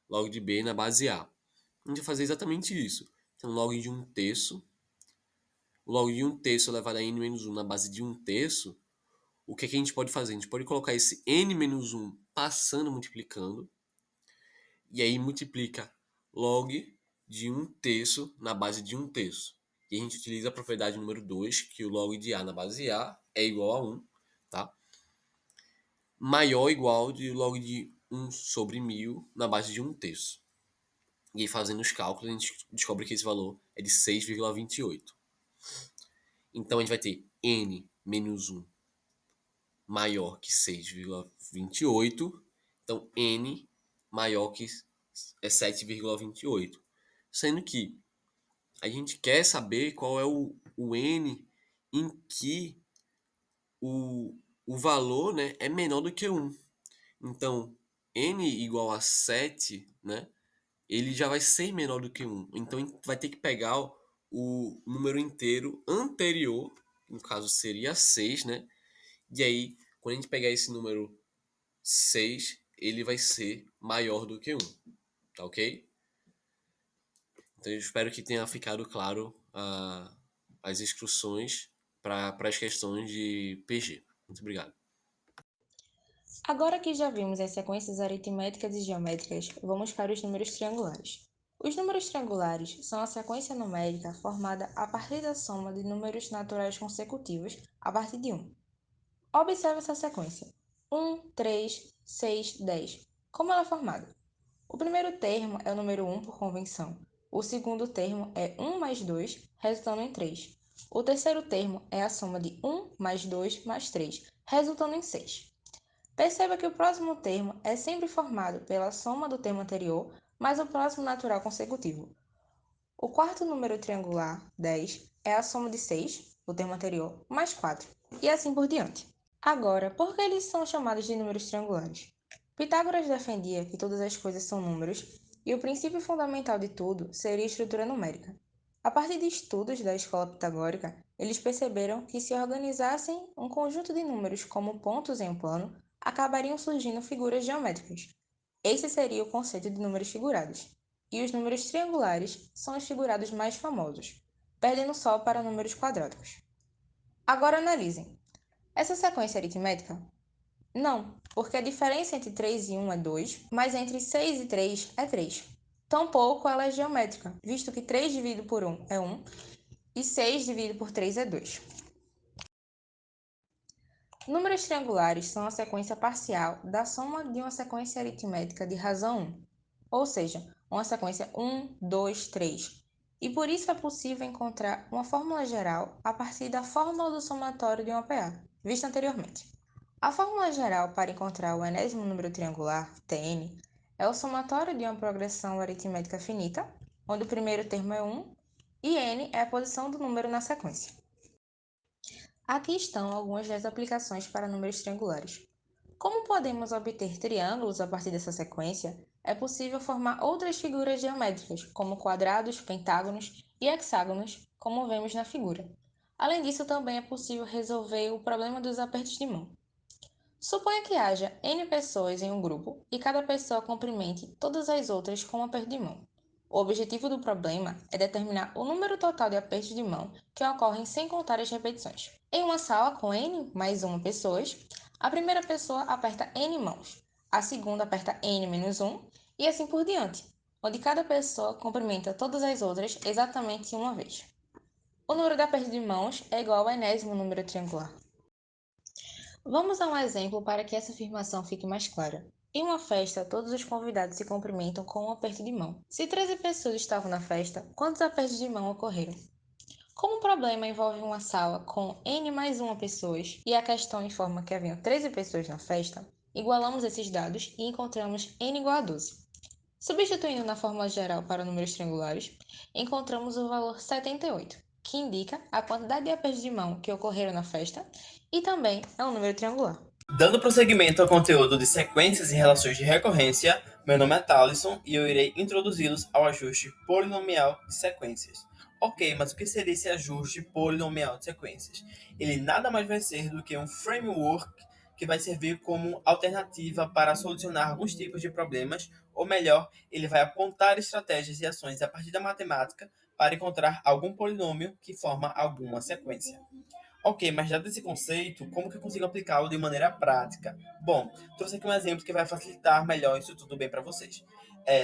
log de B na base A. A gente vai fazer exatamente isso. Então, log de 1/3, o log de 1/3 elevado a n menos 1 na base de 1/3, o que a gente pode fazer? A gente pode colocar esse n menos 1 passando, multiplicando, e aí multiplica log de 1/3 na base de 1/3. E a gente utiliza a propriedade número 2, que o log de A na base A é igual a 1, tá? Maior ou igual de log de 1 sobre 1000 na base de 1/3. E aí, fazendo os cálculos, a gente descobre que esse valor é de 6,28. Então, a gente vai ter n menos 1 maior que 6,28. Então, n maior que 7,28. Sendo que a gente quer saber qual é o n em que o valor, né, é menor do que 1. Então, n igual a 7, né, ele já vai ser menor do que 1. Então, a gente vai ter que pegar o número inteiro anterior, no caso seria 6, né? E aí, quando a gente pegar esse número 6, ele vai ser maior do que 1, tá ok? Então, eu espero que tenha ficado claro as instruções para as questões de PG. Muito obrigado. Agora que já vimos as sequências aritméticas e geométricas, vamos para os números triangulares. Os números triangulares são a sequência numérica formada a partir da soma de números naturais consecutivos a partir de 1. Observe essa sequência: 1, 3, 6, 10. Como ela é formada? O primeiro termo é o número 1 por convenção. O segundo termo é 1 mais 2, resultando em 3. O terceiro termo é a soma de 1 mais 2 mais 3, resultando em 6. Perceba que o próximo termo é sempre formado pela soma do termo anterior mais o próximo natural consecutivo. O quarto número triangular, 10, é a soma de 6, o termo anterior, mais 4, e assim por diante. Agora, por que eles são chamados de números triangulares? Pitágoras defendia que todas as coisas são números e o princípio fundamental de tudo seria a estrutura numérica. A partir de estudos da escola pitagórica, eles perceberam que se organizassem um conjunto de números como pontos em um plano, acabariam surgindo figuras geométricas. Esse seria o conceito de números figurados. E os números triangulares são os figurados mais famosos, perdendo só para números quadráticos. Agora analisem. Essa sequência aritmética? Não, porque a diferença entre 3 e 1 é 2, mas entre 6 e 3 é 3. Tampouco ela é geométrica, visto que 3 dividido por 1 é 1 e 6 dividido por 3 é 2. Números triangulares são a sequência parcial da soma de uma sequência aritmética de razão 1, ou seja, uma sequência 1, 2, 3. E por isso é possível encontrar uma fórmula geral a partir da fórmula do somatório de uma PA, vista anteriormente. A fórmula geral para encontrar o enésimo número triangular, Tn, é o somatório de uma progressão aritmética finita, onde o primeiro termo é 1 e n é a posição do número na sequência. Aqui estão algumas das aplicações para números triangulares. Como podemos obter triângulos a partir dessa sequência, é possível formar outras figuras geométricas, como quadrados, pentágonos e hexágonos, como vemos na figura. Além disso, também é possível resolver o problema dos apertos de mão. Suponha que haja N pessoas em um grupo e cada pessoa cumprimente todas as outras com um aperto de mão. O objetivo do problema é determinar o número total de apertos de mão que ocorrem sem contar as repetições. Em uma sala com N mais uma pessoas, a primeira pessoa aperta N mãos, a segunda aperta N menos 1 e assim por diante, onde cada pessoa cumprimenta todas as outras exatamente uma vez. O número de apertos de mãos é igual ao enésimo número triangular. Vamos a um exemplo para que essa afirmação fique mais clara. Em uma festa, todos os convidados se cumprimentam com um aperto de mão. Se 13 pessoas estavam na festa, quantos apertos de mão ocorreram? Como o problema envolve uma sala com N mais uma pessoas e a questão informa que haviam 13 pessoas na festa, igualamos esses dados e encontramos N igual a 12. Substituindo na fórmula geral para números triangulares, encontramos o valor 78, que indica a quantidade de apertos de mão que ocorreram na festa e também é um número triangular. Dando prosseguimento ao conteúdo de sequências e relações de recorrência, meu nome é Thalisson e eu irei introduzi-los ao ajuste polinomial de sequências. Ok, mas o que seria esse ajuste polinomial de sequências? Ele nada mais vai ser do que um framework que vai servir como alternativa para solucionar alguns tipos de problemas, ou melhor, ele vai apontar estratégias e ações a partir da matemática para encontrar algum polinômio que forma alguma sequência. Ok, mas dado esse conceito, como que eu consigo aplicá-lo de maneira prática? Bom, trouxe aqui um exemplo que vai facilitar melhor isso tudo bem para vocês.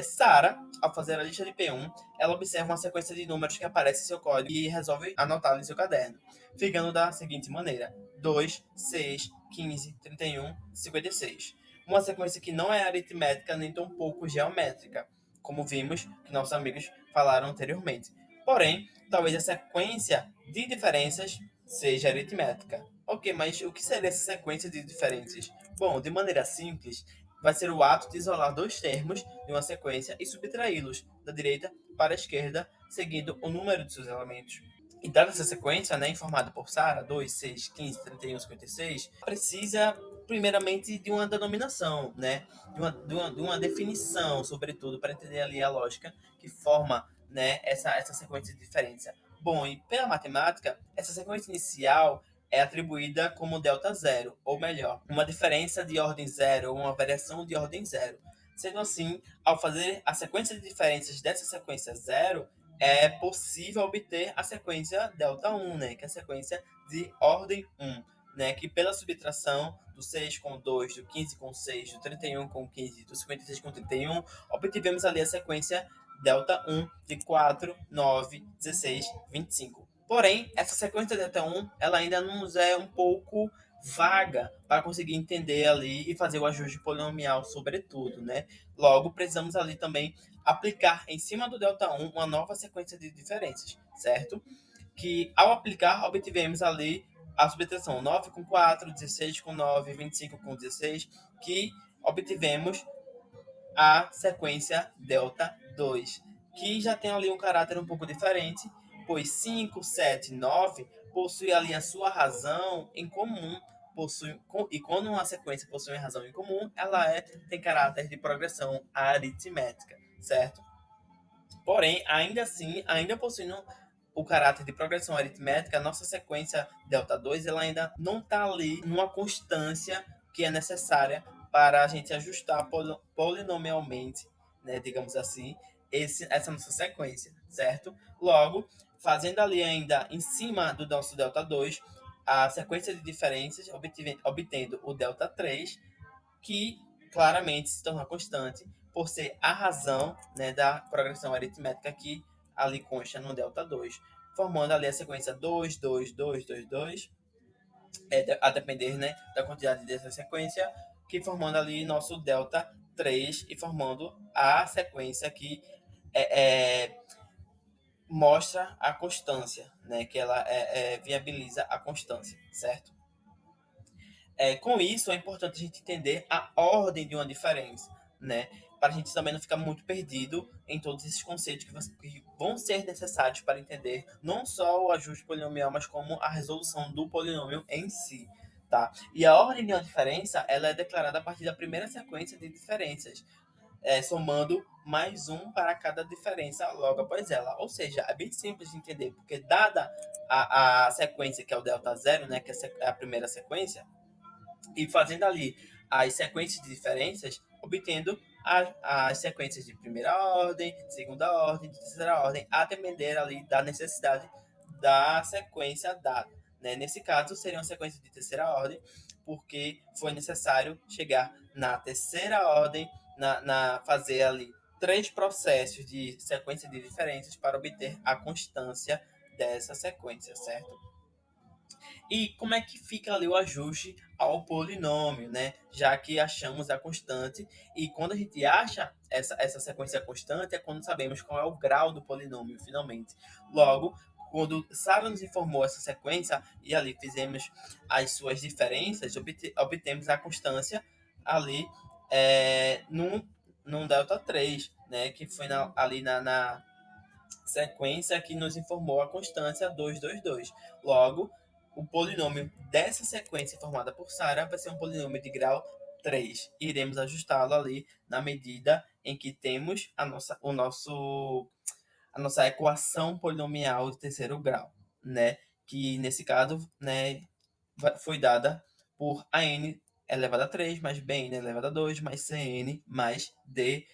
Sara, ao fazer a lista de P1, ela observa uma sequência de números que aparece em seu código e resolve anotá-lo em seu caderno, ficando da seguinte maneira: 2, 6, 15, 31, 56. Uma sequência que não é aritmética nem tampouco geométrica, como vimos que nossos amigos falaram anteriormente. Porém, talvez a sequência de diferenças seja aritmética. Ok, mas o que seria essa sequência de diferenças? Bom, de maneira simples, vai ser o ato de isolar dois termos de uma sequência e subtraí-los da direita para a esquerda, seguindo o número de seus elementos. E dada essa sequência, né, informada por Sara, 2, 6, 15, 31, 56, precisa primeiramente de uma denominação, né, de uma definição, sobretudo, para entender ali a lógica que forma, né, essa sequência de diferença. Bom, e pela matemática, essa sequência inicial é atribuída como delta zero, ou melhor, uma diferença de ordem zero ou uma variação de ordem zero. Sendo assim, ao fazer a sequência de diferenças dessa sequência zero, é possível obter a sequência delta 1, né, que é a sequência de ordem 1, né, que pela subtração do 6 com 2, do 15 com 6, do 31 com 15, do 56 com 31, obtivemos ali a sequência delta 1 de 4, 9, 16, 25. Porém, essa sequência delta 1, ela ainda nos é um pouco vaga para conseguir entender ali e fazer o ajuste polinomial, sobretudo, né? Logo, precisamos ali também aplicar em cima do delta 1 uma nova sequência de diferenças, certo? Que ao aplicar, obtivemos ali a subtração 9 com 4, 16 com 9, 25 com 16, que obtivemos a sequência delta 2, que já tem ali um caráter um pouco diferente, pois 5, 7, 9 possui ali a sua razão em comum, e quando uma sequência possui uma razão em comum, ela tem caráter de progressão aritmética, certo? Porém, ainda assim, ainda possuindo o caráter de progressão aritmética, a nossa sequência delta 2 ela ainda não está ali numa constância que é necessária para a gente ajustar polinomialmente, né, digamos assim, essa nossa sequência, certo? Logo, fazendo ali ainda em cima do nosso delta 2, a sequência de diferenças, obtendo o delta 3, que claramente se torna constante por ser a razão, né, da progressão aritmética que ali consta no delta 2, formando ali a sequência 2, 2, 2, 2, 2, a depender, né, da quantidade dessa sequência, que formando ali nosso delta 3 e formando a sequência que mostra a constância, né, que ela viabiliza a constância, certo? Com isso, é importante a gente entender a ordem de uma diferença, né? Para a gente também não ficar muito perdido em todos esses conceitos que vão ser necessários para entender não só o ajuste polinomial, mas como a resolução do polinômio em si, tá? E a ordem de uma diferença, ela é declarada a partir da primeira sequência de diferenças, somando mais um para cada diferença logo após ela. Ou seja, é bem simples de entender, porque dada a sequência que é o delta zero, né, que é a primeira sequência, e fazendo ali as sequências de diferenças, obtendo as sequências de primeira ordem, segunda ordem, terceira ordem, a depender ali da necessidade da sequência dada. Né? Nesse caso, seria uma sequência de terceira ordem, porque foi necessário chegar na terceira ordem, fazer ali 3 processos de sequência de diferenças para obter a constância dessa sequência, certo? E como é que fica ali o ajuste ao polinômio, né? Já que achamos a constante, e quando a gente acha essa sequência constante, é quando sabemos qual é o grau do polinômio, finalmente. Logo, quando Sara nos informou essa sequência, e ali fizemos as suas diferenças, obtemos a constância ali num delta 3, né? Que foi ali na sequência que nos informou a constância 222. Logo, o polinômio dessa sequência formada por Sara vai ser um polinômio de grau 3. Iremos ajustá-lo ali na medida em que temos a nossa equação polinomial de terceiro grau, né? Que nesse caso, né, foi dada por AN elevado a 3 mais BN elevado a 2 mais CN mais D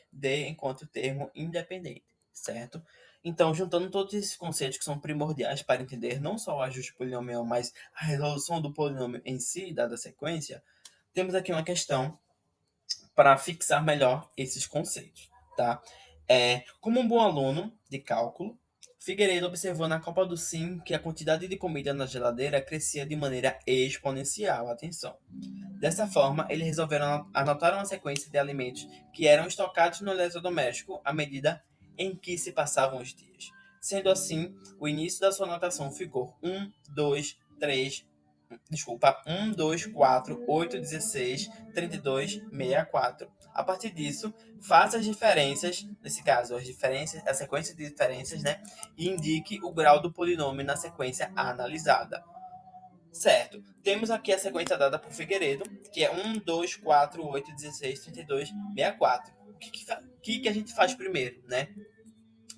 enquanto termo independente, certo? Então, juntando todos esses conceitos que são primordiais para entender não só o ajuste polinomial, mas a resolução do polinômio em si, dada a sequência, temos aqui uma questão para fixar melhor esses conceitos. tá? Como um bom aluno de cálculo, Figueiredo observou na Copa do Sim que a quantidade de comida na geladeira crescia de maneira exponencial. Atenção. Dessa forma, eles resolveram anotar uma sequência de alimentos que eram estocados no eletrodoméstico à medida em que se passavam os dias. Sendo assim, o início da sua anotação ficou 1, 2, 4, 8, 16, 32, 64. A partir disso, faça as diferenças, nesse caso, a sequência de diferenças, né? E indique o grau do polinômio na sequência analisada. Certo. Temos aqui a sequência dada por Figueiredo, que é 1, 2, 4, 8, 16, 32, 64. O que a gente faz primeiro, né?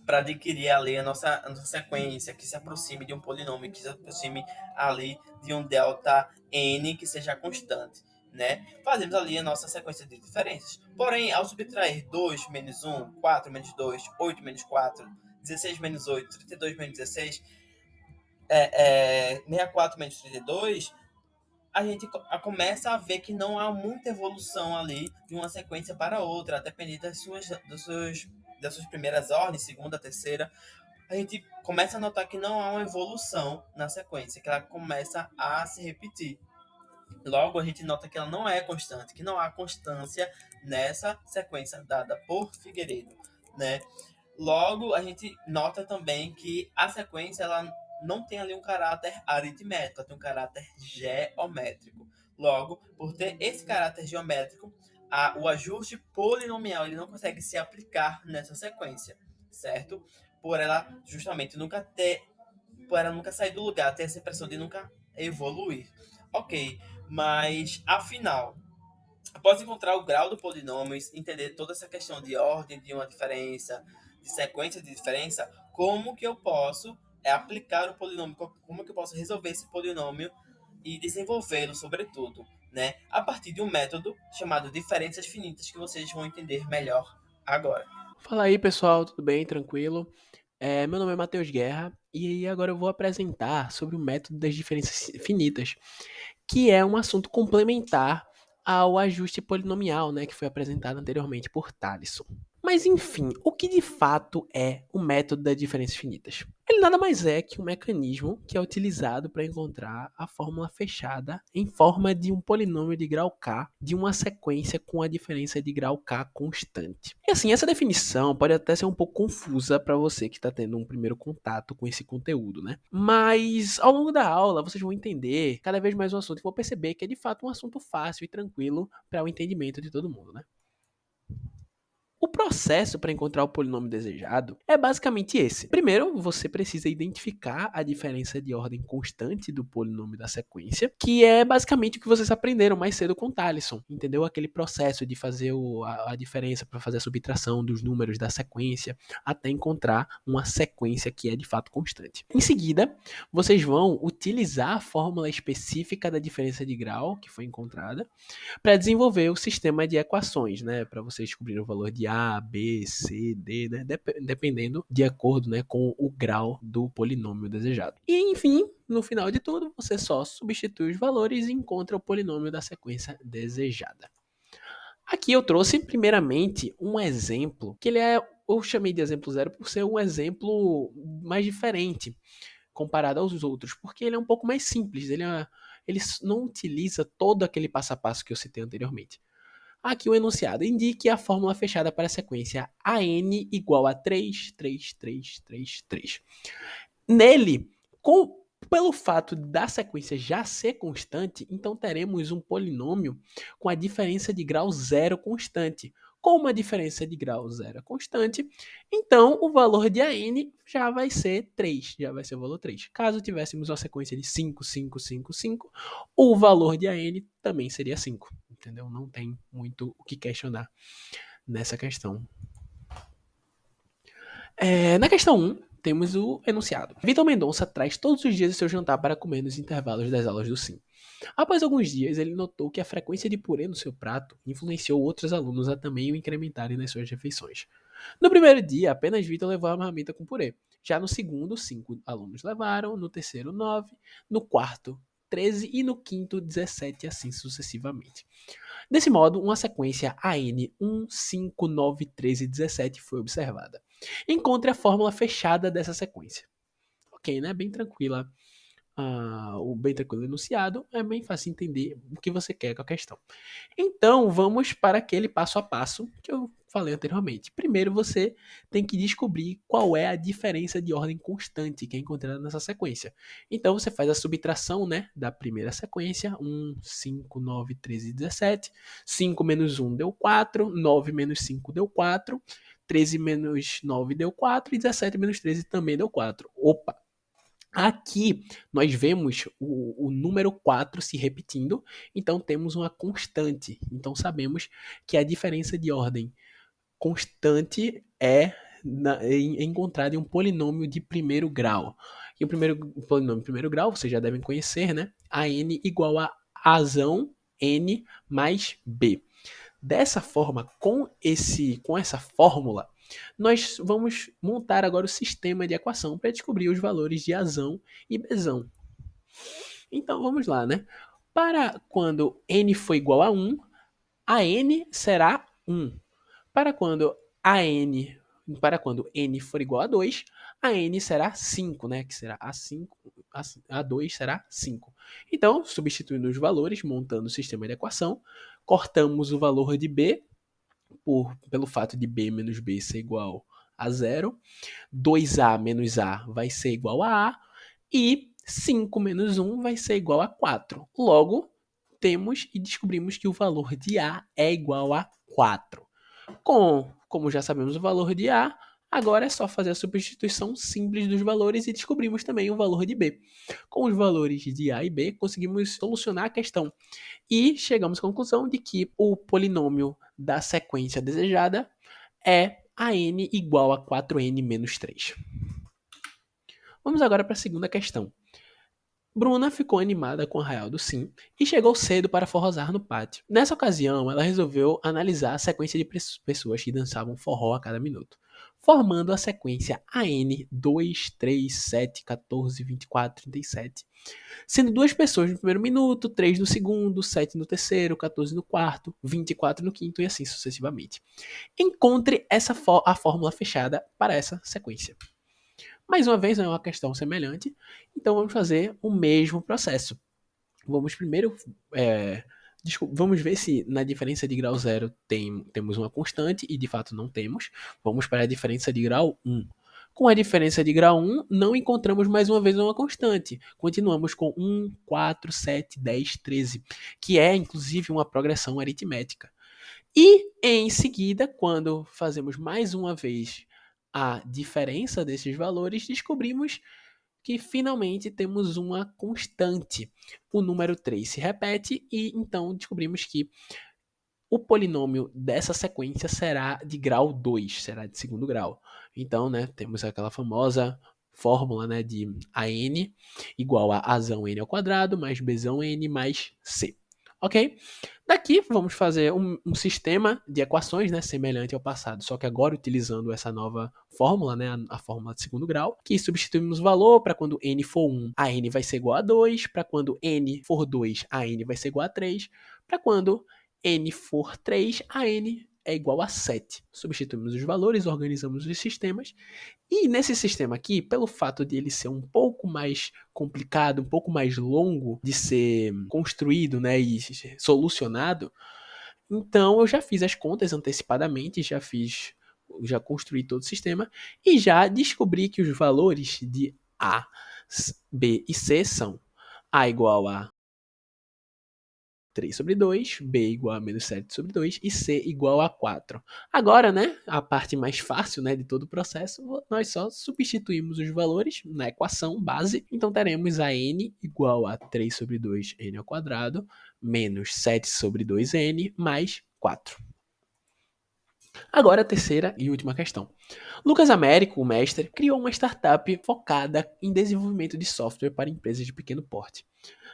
Para adquirir ali a nossa sequência que se aproxime de um polinômio, que se aproxime ali de um delta n que seja constante, né? Fazemos ali a nossa sequência de diferenças. Porém, ao subtrair 2 menos 1, 4 menos 2, 8 menos 4, 16 menos 8, 32 menos 16, 64 menos 32, a gente começa a ver que não há muita evolução ali de uma sequência para outra, dependendo das suas primeiras ordens, segunda, terceira. A gente começa a notar que não há uma evolução na sequência, que ela começa a se repetir. Logo, a gente nota que ela não é constante, que não há constância nessa sequência dada por Figueiredo, né? Logo, a gente nota também que a sequência ela não tem ali um caráter aritmético, ela tem um caráter geométrico. Logo, por ter esse caráter geométrico, o ajuste polinomial ele não consegue se aplicar nessa sequência, certo? Por ela nunca sair do lugar, ter essa impressão de nunca evoluir. Ok, mas afinal, após encontrar o grau do polinômio, entender toda essa questão de ordem de uma diferença, de sequência de diferença, como que eu posso aplicar o polinômio, como que eu posso resolver esse polinômio e desenvolvê-lo, sobretudo, né? A partir de um método chamado diferenças finitas, que vocês vão entender melhor agora. Fala aí, pessoal, tudo bem? Tranquilo? Meu nome é Matheus Guerra e agora eu vou apresentar sobre o método das diferenças finitas, que é um assunto complementar ao ajuste polinomial, né, que foi apresentado anteriormente por Thaleson. Mas enfim, o que de fato é o método das diferenças finitas? Ele nada mais é que um mecanismo que é utilizado para encontrar a fórmula fechada em forma de um polinômio de grau k de uma sequência com a diferença de grau k constante. E assim, essa definição pode até ser um pouco confusa para você que está tendo um primeiro contato com esse conteúdo, né? Mas ao longo da aula vocês vão entender cada vez mais o assunto e vão perceber que é de fato um assunto fácil e tranquilo para o entendimento de todo mundo, né? O processo para encontrar o polinômio desejado é basicamente esse. Primeiro, você precisa identificar a diferença de ordem constante do polinômio da sequência, que é basicamente o que vocês aprenderam mais cedo com Thaleson, entendeu? Aquele processo de fazer a diferença para fazer a subtração dos números da sequência até encontrar uma sequência que é de fato constante. Em seguida, vocês vão utilizar a fórmula específica da diferença de grau que foi encontrada para desenvolver o sistema de equações, né? Para vocês descobrirem o valor de A, B, C, D, né? Dependendo de acordo, né, com o grau do polinômio desejado. E, enfim, no final de tudo, você só substitui os valores e encontra o polinômio da sequência desejada. Aqui eu trouxe, primeiramente, um exemplo, que eu chamei de exemplo zero por ser um exemplo mais diferente comparado aos outros, porque ele é um pouco mais simples, ele não utiliza todo aquele passo a passo que eu citei anteriormente. Aqui o enunciado: indique a fórmula fechada para a sequência AN igual a 3, 3, 3, 3, 3. Nele, pelo fato da sequência já ser constante, então teremos um polinômio com a diferença de grau zero constante. Como a diferença de grau zero é constante, então o valor de AN já vai ser 3, já vai ser o valor 3. Caso tivéssemos uma sequência de 5, 5, 5, 5, o valor de AN também seria 5. Entendeu? Não tem muito o que questionar nessa questão. Na questão 1, temos o enunciado. Vitor Mendonça traz todos os dias o seu jantar para comer nos intervalos das aulas do Sim. Após alguns dias, ele notou que a frequência de purê no seu prato influenciou outros alunos a também o incrementarem nas suas refeições. No primeiro dia, apenas Vitor levou a marmita com purê. Já no segundo, 5 alunos levaram, no terceiro, 9, no quarto, 13 e no quinto 17 e assim sucessivamente. Desse modo, uma sequência AN 1, 5, 9, 13 e 17 foi observada. Encontre a fórmula fechada dessa sequência. Ok, né? Bem tranquila. O bem tranquilo enunciado, é bem fácil entender o que você quer com a questão. Então, vamos para aquele passo a passo que eu falei anteriormente. Primeiro, você tem que descobrir qual é a diferença de ordem constante que é encontrada nessa sequência. Então, você faz a subtração, né, da primeira sequência, 1, 5, 9, 13 e 17. 5 menos 1 deu 4, 9 menos 5 deu 4, 13 menos 9 deu 4 e 17 menos 13 também deu 4. Opa! Aqui nós vemos o número 4 se repetindo, então temos uma constante. Então sabemos que a diferença de ordem constante é encontrada em um polinômio de primeiro grau. E o polinômio de primeiro grau, vocês já devem conhecer, né? AN igual a razão n mais b. Dessa forma, com essa fórmula, nós vamos montar agora o sistema de equação para descobrir os valores de Azão e Bzão. Então vamos lá, né? Para quando n for igual a 1, a n será 1. Para quando n for igual a 2, a n será 5, né? Que será a 2 será 5. Então, substituindo os valores, montando o sistema de equação, cortamos o valor de b pelo fato de b menos b ser igual a 0, 2a menos a vai ser igual a e 5 menos 1 vai ser igual a 4. Logo, temos e descobrimos que o valor de a é igual a 4. Como já sabemos o valor de a, agora é só fazer a substituição simples dos valores e descobrimos também o valor de b. Com os valores de a e b, conseguimos solucionar a questão e chegamos à conclusão de que o polinômio da sequência desejada é a n igual a 4n menos 3. Vamos agora para a segunda questão. Bruna ficou animada com o arraial do Sim e chegou cedo para forrosar no pátio. Nessa ocasião, ela resolveu analisar a sequência de pessoas que dançavam forró a cada minuto, formando a sequência AN 2, 3, 7, 14, 24, 37. Sendo 2 pessoas no primeiro minuto, 3 no segundo, 7 no terceiro, 14 no quarto, 24 no quinto e assim sucessivamente. Encontre a fórmula fechada para essa sequência. Mais uma vez, é uma questão semelhante, então vamos fazer o mesmo processo. Vamos primeiro, vamos ver se na diferença de grau 0 temos uma constante, e de fato não temos. Vamos para a diferença de grau 1. Com a diferença de grau 1, não encontramos mais uma vez uma constante. Continuamos com 1, 4, 7, 10, 13, que é inclusive uma progressão aritmética. E em seguida, quando fazemos mais uma vez a diferença desses valores, descobrimos que finalmente temos uma constante. O número 3 se repete e então descobrimos que o polinômio dessa sequência será de grau 2, será de segundo grau. Então, né, temos aquela famosa fórmula, né, de AN igual a Azão n ao quadrado mais Bzão n mais C. Ok? Daqui vamos fazer um sistema de equações, né, semelhante ao passado, só que agora utilizando essa nova fórmula, né, a fórmula de segundo grau, que substituímos o valor para quando n for 1, a n vai ser igual a 2, para quando n for 2, a n vai ser igual a 3, para quando n for 3, a n é igual a 7. Substituímos os valores, organizamos os sistemas, e nesse sistema aqui, pelo fato de ele ser um pouco mais complicado, um pouco mais longo de ser construído, né, e solucionado, então eu já fiz as contas antecipadamente, já construí todo o sistema e já descobri que os valores de A, B e C são A igual a 3 sobre 2, B igual a menos 7 sobre 2 e C igual a 4. Agora, né, a parte mais fácil, né, de todo o processo, nós só substituímos os valores na equação base, então teremos a n igual a 3 sobre 2 n ao quadrado menos 7 sobre 2n mais 4. Agora a terceira e última questão. Lucas Américo, o mestre, criou uma startup focada em desenvolvimento de software para empresas de pequeno porte.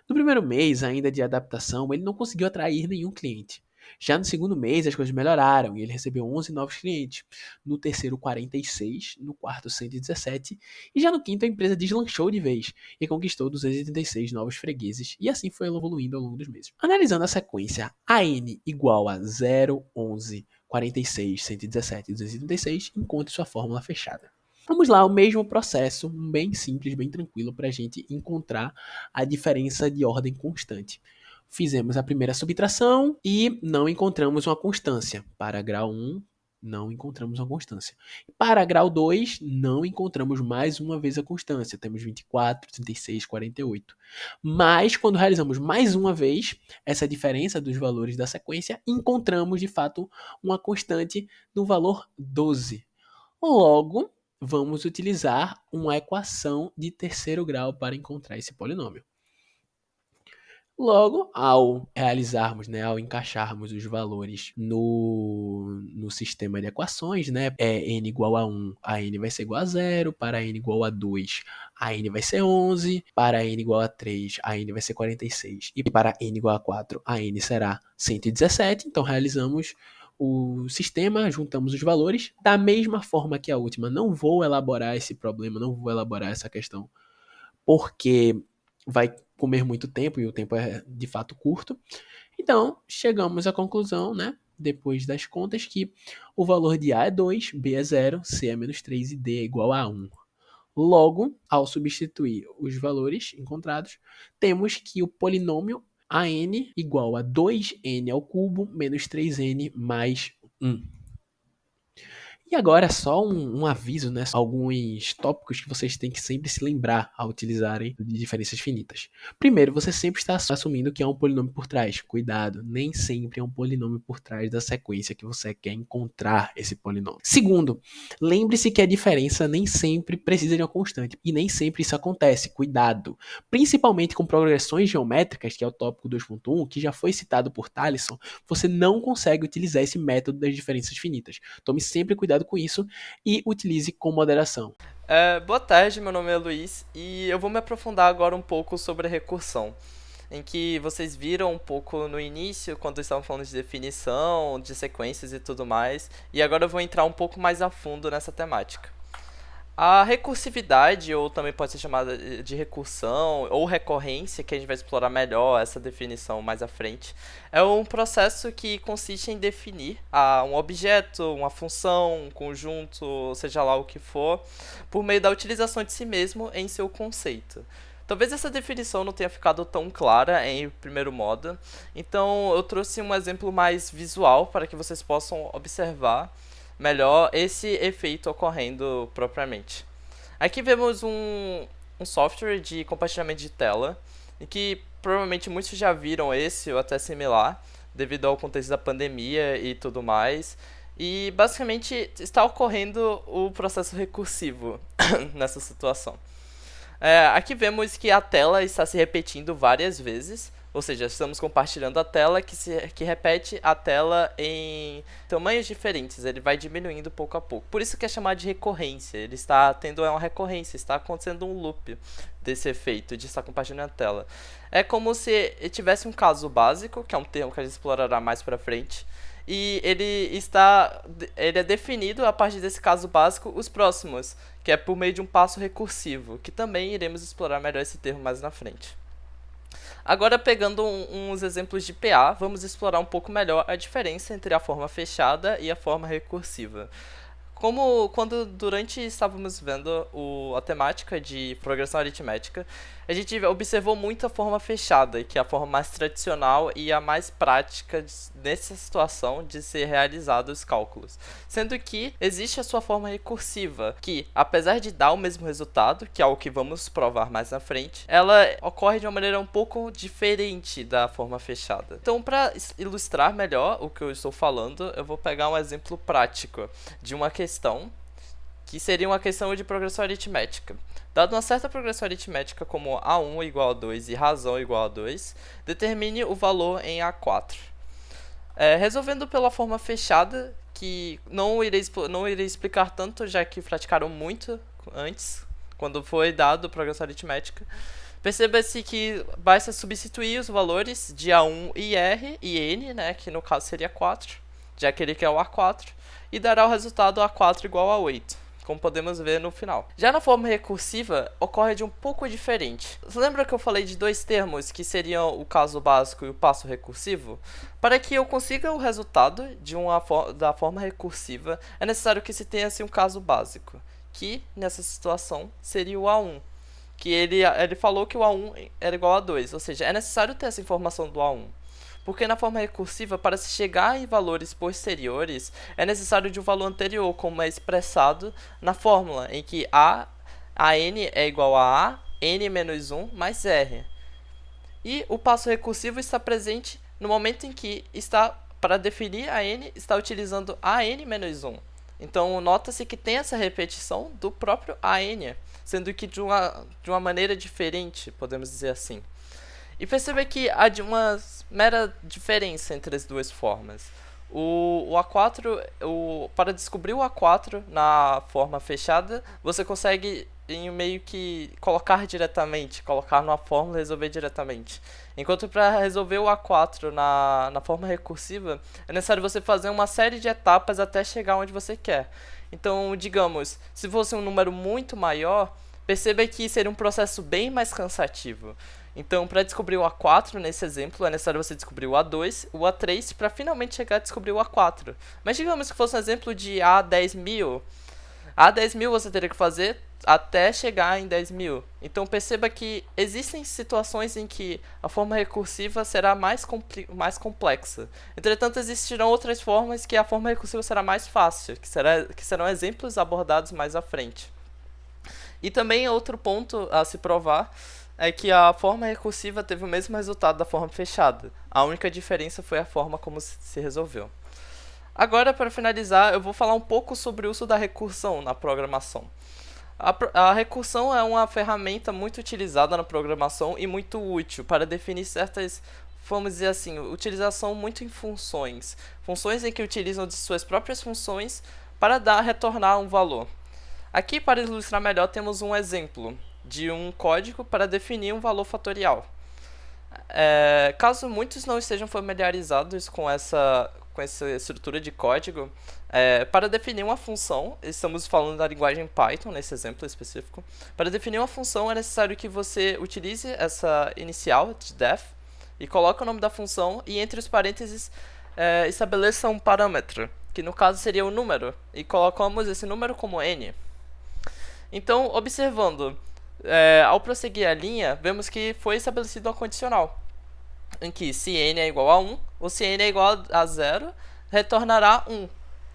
No primeiro mês ainda de adaptação, ele não conseguiu atrair nenhum cliente. Já no segundo mês, as coisas melhoraram e ele recebeu 11 novos clientes. No terceiro, 46. No quarto, 117. E já no quinto, a empresa deslanchou de vez e conquistou 286 novos fregueses. E assim foi evoluindo ao longo dos meses. Analisando a sequência AN igual a 0, 11, 46, 117 e 286, encontre sua fórmula fechada. Vamos lá, o mesmo processo, bem simples, bem tranquilo, para a gente encontrar a diferença de ordem constante. Fizemos a primeira subtração e não encontramos uma constância. Para grau 1, não encontramos uma constância. Para grau 2, não encontramos mais uma vez a constância. Temos 24, 36, 48. Mas, quando realizamos mais uma vez essa diferença dos valores da sequência, encontramos, de fato, uma constante no valor 12. Logo, vamos utilizar uma equação de terceiro grau para encontrar esse polinômio. Logo, ao realizarmos, ao encaixarmos os valores no sistema de equações, n igual a 1, a n vai ser igual a 0, para n igual a 2, a n vai ser 11, para n igual a 3, a n vai ser 46, e para n igual a 4, a n será 117. Então, realizamos o sistema, juntamos os valores. Da mesma forma que a última, não vou elaborar esse problema, não vou elaborar essa questão, porque vai comer muito tempo e o tempo é de fato curto. Então, chegamos à conclusão, depois das contas, que o valor de A é 2, B é 0, C é menos 3 e D é igual a 1. Logo, ao substituir os valores encontrados, temos que o polinômio AN igual a 2n ao cubo menos 3n mais 1. E agora só um aviso, alguns tópicos que vocês têm que sempre se lembrar ao utilizarem de diferenças finitas. Primeiro, você sempre está assumindo que há um polinômio por trás. Cuidado, nem sempre há um polinômio por trás da sequência que você quer encontrar esse polinômio. Segundo, lembre-se que a diferença nem sempre precisa de uma constante. E nem sempre isso acontece. Cuidado. Principalmente com progressões geométricas, que é o tópico 2.1, que já foi citado por Thaleson, você não consegue utilizar esse método das diferenças finitas. Tome sempre cuidado com isso e utilize com moderação. Boa tarde, meu nome é Luiz e eu vou me aprofundar agora um pouco sobre a recursão, em que vocês viram um pouco no início, quando estavam falando de definição, de sequências e tudo mais, e agora eu vou entrar um pouco mais a fundo nessa temática. A recursividade, ou também pode ser chamada de recursão, ou recorrência, que a gente vai explorar melhor essa definição mais à frente, é um processo que consiste em definir um objeto, uma função, um conjunto, seja lá o que for, por meio da utilização de si mesmo em seu conceito. Talvez essa definição não tenha ficado tão clara em primeiro modo, então eu trouxe um exemplo mais visual para que vocês possam observar melhor esse efeito ocorrendo propriamente. Aqui vemos um software de compartilhamento de tela, em que provavelmente muitos já viram esse ou até similar, devido ao contexto da pandemia e tudo mais. E basicamente está ocorrendo o processo recursivo nessa situação. Aqui vemos que a tela está se repetindo várias vezes, ou seja, estamos compartilhando a tela que repete a tela em tamanhos diferentes, ele vai diminuindo pouco a pouco. Por isso que é chamado de recorrência, ele está tendo uma recorrência, está acontecendo um loop desse efeito de estar compartilhando a tela. É como se tivesse um caso básico, que é um termo que a gente explorará mais pra frente, e ele é definido a partir desse caso básico os próximos, que é por meio de um passo recursivo, que também iremos explorar melhor esse termo mais na frente. Agora, pegando uns exemplos de PA, vamos explorar um pouco melhor a diferença entre a forma fechada e a forma recursiva. Quando durante estávamos vendo a temática de progressão aritmética, a gente observou muito a forma fechada, que é a forma mais tradicional e a mais prática nessa situação de ser realizados os cálculos. Sendo que existe a sua forma recursiva, que apesar de dar o mesmo resultado, que é o que vamos provar mais na frente, ela ocorre de uma maneira um pouco diferente da forma fechada. Então, para ilustrar melhor o que eu estou falando, eu vou pegar um exemplo prático de uma questão que seria uma questão de progressão aritmética. Dado uma certa progressão aritmética como A1 igual a 2 e razão igual a 2, determine o valor em A4. Resolvendo pela forma fechada, que não irei explicar tanto, já que praticaram muito antes, quando foi dado progressão aritmética. Perceba-se que basta substituir os valores de A1 e R e N, né, que no caso seria 4, já que ele quer o A4, e dará o resultado A4 igual a 8, como podemos ver no final. Já na forma recursiva, ocorre de um pouco diferente. Você lembra que eu falei de dois termos, que seriam o caso básico e o passo recursivo? Para que eu consiga o resultado da forma recursiva, é necessário que se tenha assim, um caso básico, que nessa situação seria o A1. Que ele falou que o A1 era igual a 2, ou seja, é necessário ter essa informação do A1. Porque na forma recursiva, para se chegar em valores posteriores, é necessário de um valor anterior, como é expressado na fórmula, em que a n é igual a n menos 1 mais r. E o passo recursivo está presente no momento em que para definir a n, está utilizando a n menos 1. Então, nota-se que tem essa repetição do próprio AN, sendo que de uma maneira diferente, podemos dizer assim. E perceba que há uma mera diferença entre as duas formas. O A4, para descobrir o A4 na forma fechada, você consegue meio que colocar numa fórmula e resolver diretamente. Enquanto para resolver o A4 na forma recursiva, é necessário você fazer uma série de etapas até chegar onde você quer. Então, digamos, se fosse um número muito maior, perceba que seria um processo bem mais cansativo. Então, para descobrir o A4, nesse exemplo, é necessário você descobrir o A2, o A3, para finalmente chegar a descobrir o A4. Mas digamos que fosse um exemplo de A10.000. A10.000 você teria que fazer até chegar em 10.000. Então, perceba que existem situações em que a forma recursiva será mais complexa. Entretanto, existirão outras formas que a forma recursiva será mais fácil, que serão exemplos abordados mais à frente. E também outro ponto a se provar é que a forma recursiva teve o mesmo resultado da forma fechada. A única diferença foi a forma como se resolveu. Agora, para finalizar, eu vou falar um pouco sobre o uso da recursão na programação. A recursão é uma ferramenta muito utilizada na programação e muito útil para definir certas, vamos dizer assim, utilização muito em funções. Funções em que utilizam de suas próprias funções para retornar um valor. Aqui, para ilustrar melhor, temos um exemplo de um código para definir um valor fatorial. Caso muitos não estejam familiarizados com essa estrutura de código, para definir uma função, estamos falando da linguagem Python nesse exemplo específico, para definir uma função é necessário que você utilize essa inicial de def e coloque o nome da função e entre os parênteses estabeleça um parâmetro, que no caso seria o número, e colocamos esse número como n. Então, observando, ao prosseguir a linha, vemos que foi estabelecido uma condicional, em que se n é igual a 1, ou se n é igual a 0, retornará 1.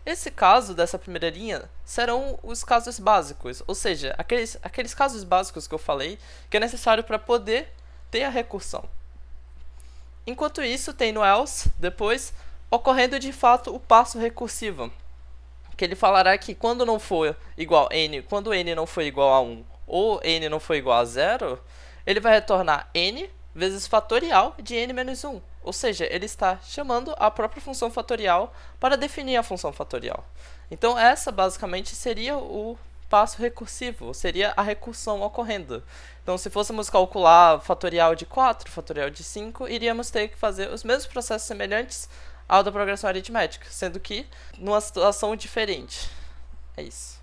Esse caso dessa primeira linha serão os casos básicos, ou seja, aqueles casos básicos que eu falei, que é necessário para poder ter a recursão. Enquanto isso, tem no else, depois, ocorrendo de fato o passo recursivo, que ele falará que quando não for igual n, quando n não for igual a 1 ou n não for igual a 0, ele vai retornar n vezes fatorial de n menos 1. Ou seja, ele está chamando a própria função fatorial para definir a função fatorial. Então essa basicamente seria o passo recursivo, seria a recursão ocorrendo. Então se fôssemos calcular fatorial de 4, fatorial de 5, iríamos ter que fazer os mesmos processos semelhantes ao da progressão aritmética, sendo que numa situação diferente. É isso.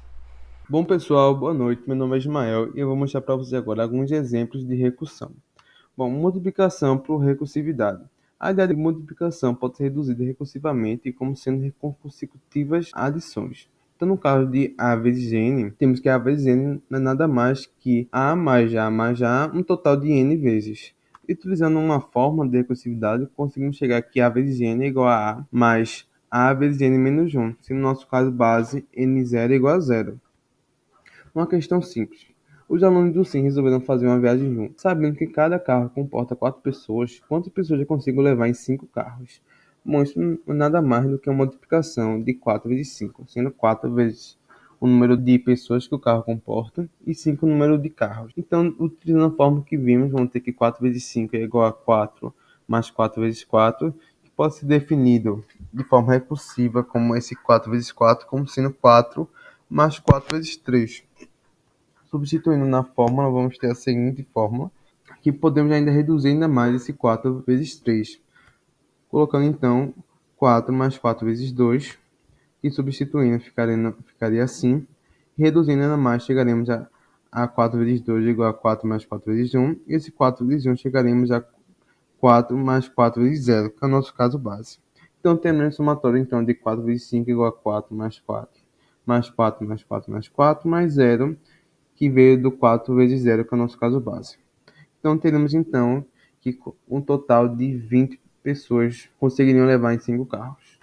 Bom pessoal, boa noite, meu nome é Ismael e eu vou mostrar para vocês agora alguns exemplos de recursão. Bom, multiplicação por recursividade. A ideia de multiplicação pode ser reduzida recursivamente como sendo consecutivas adições. Então, no caso de A vezes N, temos que A vezes N não é nada mais que A mais A mais A, um total de N vezes. E, utilizando uma fórmula de recursividade, conseguimos chegar que A vezes N é igual a A mais A vezes N menos 1, sendo no nosso caso base N0 é igual a 0. Uma questão simples. Os alunos do SIM resolveram fazer uma viagem juntos, sabendo que cada carro comporta 4 pessoas. Quantas pessoas eu consigo levar em 5 carros? Bom, isso não é nada mais do que uma multiplicação de 4 vezes 5, sendo 4 vezes o número de pessoas que o carro comporta e 5 o número de carros. Então, utilizando a fórmula que vimos, vamos ter que 4 vezes 5 é igual a 4 mais 4 vezes 4, que pode ser definido de forma recursiva como esse 4 vezes 4, como sendo 4 mais 4 vezes 3. Substituindo na fórmula, vamos ter a seguinte fórmula, que podemos ainda reduzir ainda mais esse 4 vezes 3, colocando então 4 mais 4 vezes 2, que substituindo ficaria assim, e reduzindo ainda mais, chegaremos a 4 vezes 2 igual a 4 mais 4 vezes 1, e esse 4 vezes 1 chegaremos a 4 mais 4 vezes 0, que é o nosso caso base. Então, temos um somatório então, de 4 vezes 5 igual a 4 mais 4, mais 4 mais 4 mais 4, mais 0, que veio do 4 vezes 0, que é o nosso caso base. Então, teremos então que um total de 20 pessoas conseguiriam levar em 5 carros.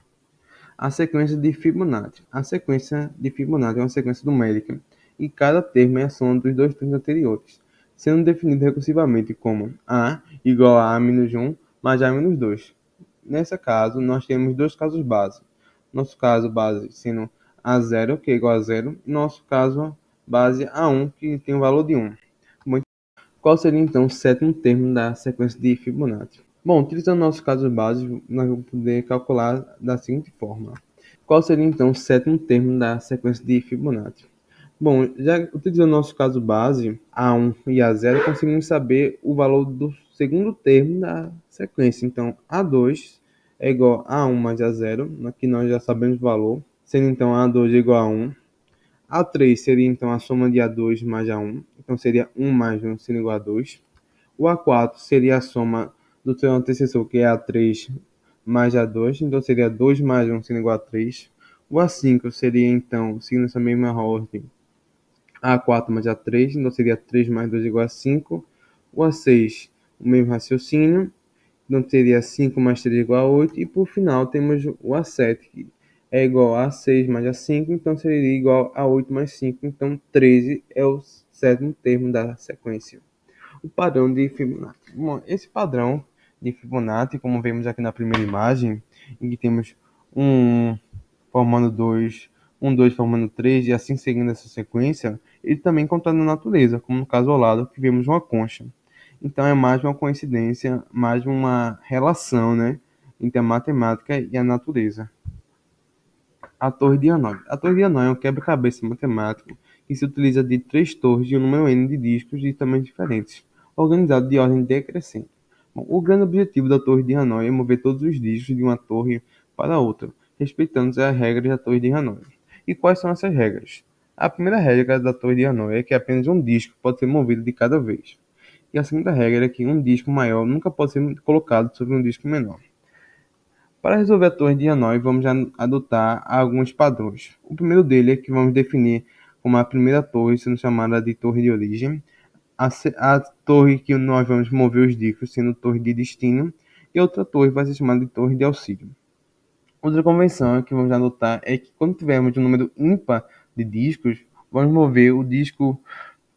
A sequência de Fibonacci. A sequência de Fibonacci é uma sequência numérica e cada termo é a soma dos dois termos anteriores, sendo definido recursivamente como A igual a menos 1 mais A menos 2. Nesse caso, nós temos dois casos base. Nosso caso base sendo A0, que é igual a 0, e nosso caso base A1, que tem o valor de 1. Bom, qual seria então o sétimo termo da sequência de Fibonacci? Bom, utilizando nosso caso base, nós vamos poder calcular da seguinte forma. Qual seria então o sétimo termo da sequência de Fibonacci? Bom, já utilizando nosso caso base, A1 e A0, conseguimos saber o valor do segundo termo da sequência. Então, A2 é igual a A1 mais A0, aqui nós já sabemos o valor, sendo então A2 igual a 1. A3 seria então a soma de A2 mais A1, então seria 1 mais 1 sendo igual a 2. O A4 seria a soma do seu antecessor, que é A3 mais A2, então seria 2 mais 1 sendo igual a 3. O A5 seria então, seguindo essa mesma ordem, A4 mais A3, então seria 3 mais 2 igual a 5. O A6, o mesmo raciocínio, então seria 5 mais 3 igual a 8. E por final temos o A7, que é igual a 6 mais A5, então seria igual a 8 mais 5. Então 13 é o sétimo termo da sequência. O padrão de Fibonacci. Bom, esse padrão de Fibonacci, como vemos aqui na primeira imagem, em que temos um formando 2, 2 formando 3 e assim seguindo essa sequência, ele também encontrado na natureza, como no caso ao lado, que vemos uma concha. Então é mais uma coincidência, mais uma relação, né, entre a matemática e a natureza. A torre de Hanói. A torre de Hanói é um quebra-cabeça matemático que se utiliza de 3 torres de um número n de discos de tamanhos diferentes, organizado de ordem decrescente. Bom, o grande objetivo da torre de Hanói é mover todos os discos de uma torre para outra, respeitando as regras da torre de Hanói. E quais são essas regras? A primeira regra da torre de Hanói é que apenas um disco pode ser movido de cada vez. E a segunda regra é que um disco maior nunca pode ser colocado sobre um disco menor. Para resolver a torre de Hanói, vamos adotar alguns padrões. O primeiro dele é que vamos definir como a primeira torre sendo chamada de torre de origem, a torre que nós vamos mover os discos sendo torre de destino, e outra torre vai ser chamada de torre de auxílio. Outra convenção que vamos adotar é que quando tivermos um número ímpar de discos, vamos mover o disco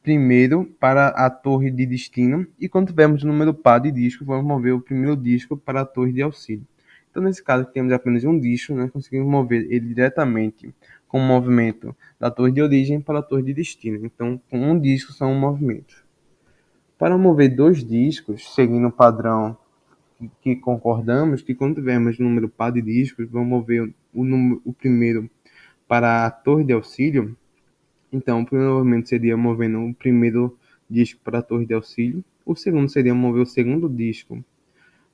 primeiro para a torre de destino, e quando tivermos um número par de discos, vamos mover o primeiro disco para a torre de auxílio. Então, nesse caso, temos apenas um disco, né? Conseguimos mover ele diretamente com o movimento da torre de origem para a torre de destino. Então, com um disco são um movimento. Para mover dois discos, seguindo o padrão que concordamos, que quando tivermos um número par de discos, vamos mover o primeiro para a torre de auxílio. Então, o primeiro movimento seria movendo o primeiro disco para a torre de auxílio. O segundo seria mover o segundo disco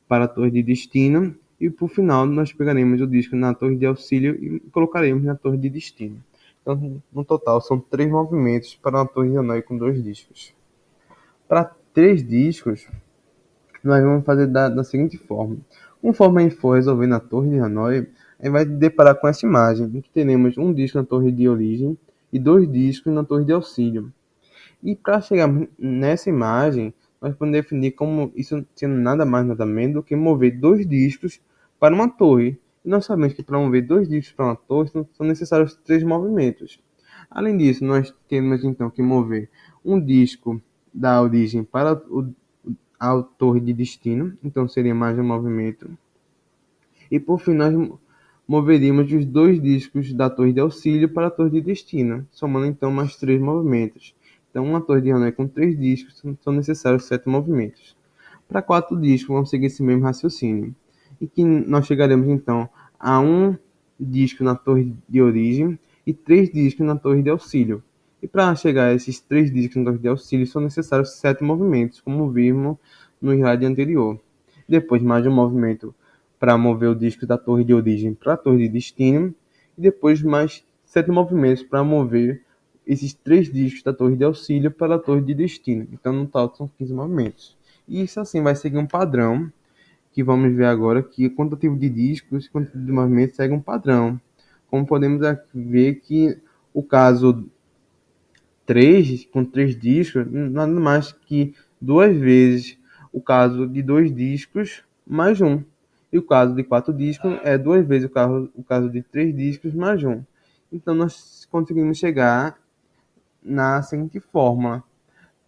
para a torre de destino. E, por final, nós pegaremos o disco na torre de auxílio e colocaremos na torre de destino. Então, no total, são 3 movimentos para uma torre de Hanói com 2 discos. Para 3 discos, nós vamos fazer da seguinte forma. Conforme a gente for resolvendo a torre de Hanói, a gente vai deparar com essa imagem, em que teremos um disco na torre de origem e 2 discos na torre de auxílio. E para chegar nessa imagem, nós podemos definir como isso sendo nada mais nada menos do que mover 2 discos para uma torre. E nós sabemos que para mover 2 discos para uma torre são necessários 3 movimentos. Além disso, nós temos então que mover um disco da origem para a torre de destino, então seria mais um movimento. E por fim, nós moveríamos os 2 discos da torre de auxílio para a torre de destino, somando então mais 3 movimentos. Então, uma torre de Hanói com 3 discos são necessários 7 movimentos. Para 4 discos, vamos seguir esse mesmo raciocínio. E que nós chegaremos então a um disco na torre de origem e 3 discos na torre de auxílio. E para chegar a esses 3 discos na torre de auxílio, são necessários 7 movimentos, como vimos no slide anterior. Depois, mais um movimento para mover o disco da torre de origem para a torre de destino. E depois, mais 7 movimentos para mover esses 3 discos da torre de auxílio para a torre de destino. Então, no total, são 15 movimentos. E isso, assim, vai seguir um padrão, que vamos ver agora, que o quantitativo de discos e o quantitativo de movimentos segue um padrão. Como podemos ver que o caso 3, com 3 discos, nada mais que 2 vezes o caso de 2 discos mais 1. E o caso de 4 discos é 2 vezes o caso de 3 discos mais 1. Então, nós conseguimos chegar na seguinte fórmula,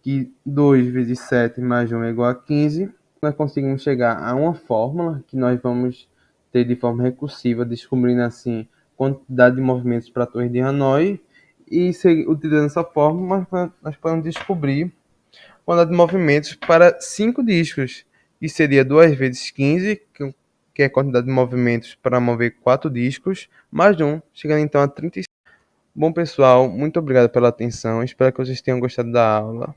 que 2 vezes 7 mais 1 é igual a 15. Nós conseguimos chegar a uma fórmula que nós vamos ter de forma recursiva, descobrindo assim quantidade de movimentos para a torre de Hanoi. E utilizando essa fórmula, nós podemos descobrir a quantidade de movimentos para 5 discos, que seria 2 vezes 15, que é a quantidade de movimentos para mover 4 discos, mais 1, chegando então a 35. Bom, pessoal, muito obrigado pela atenção. Espero que vocês tenham gostado da aula.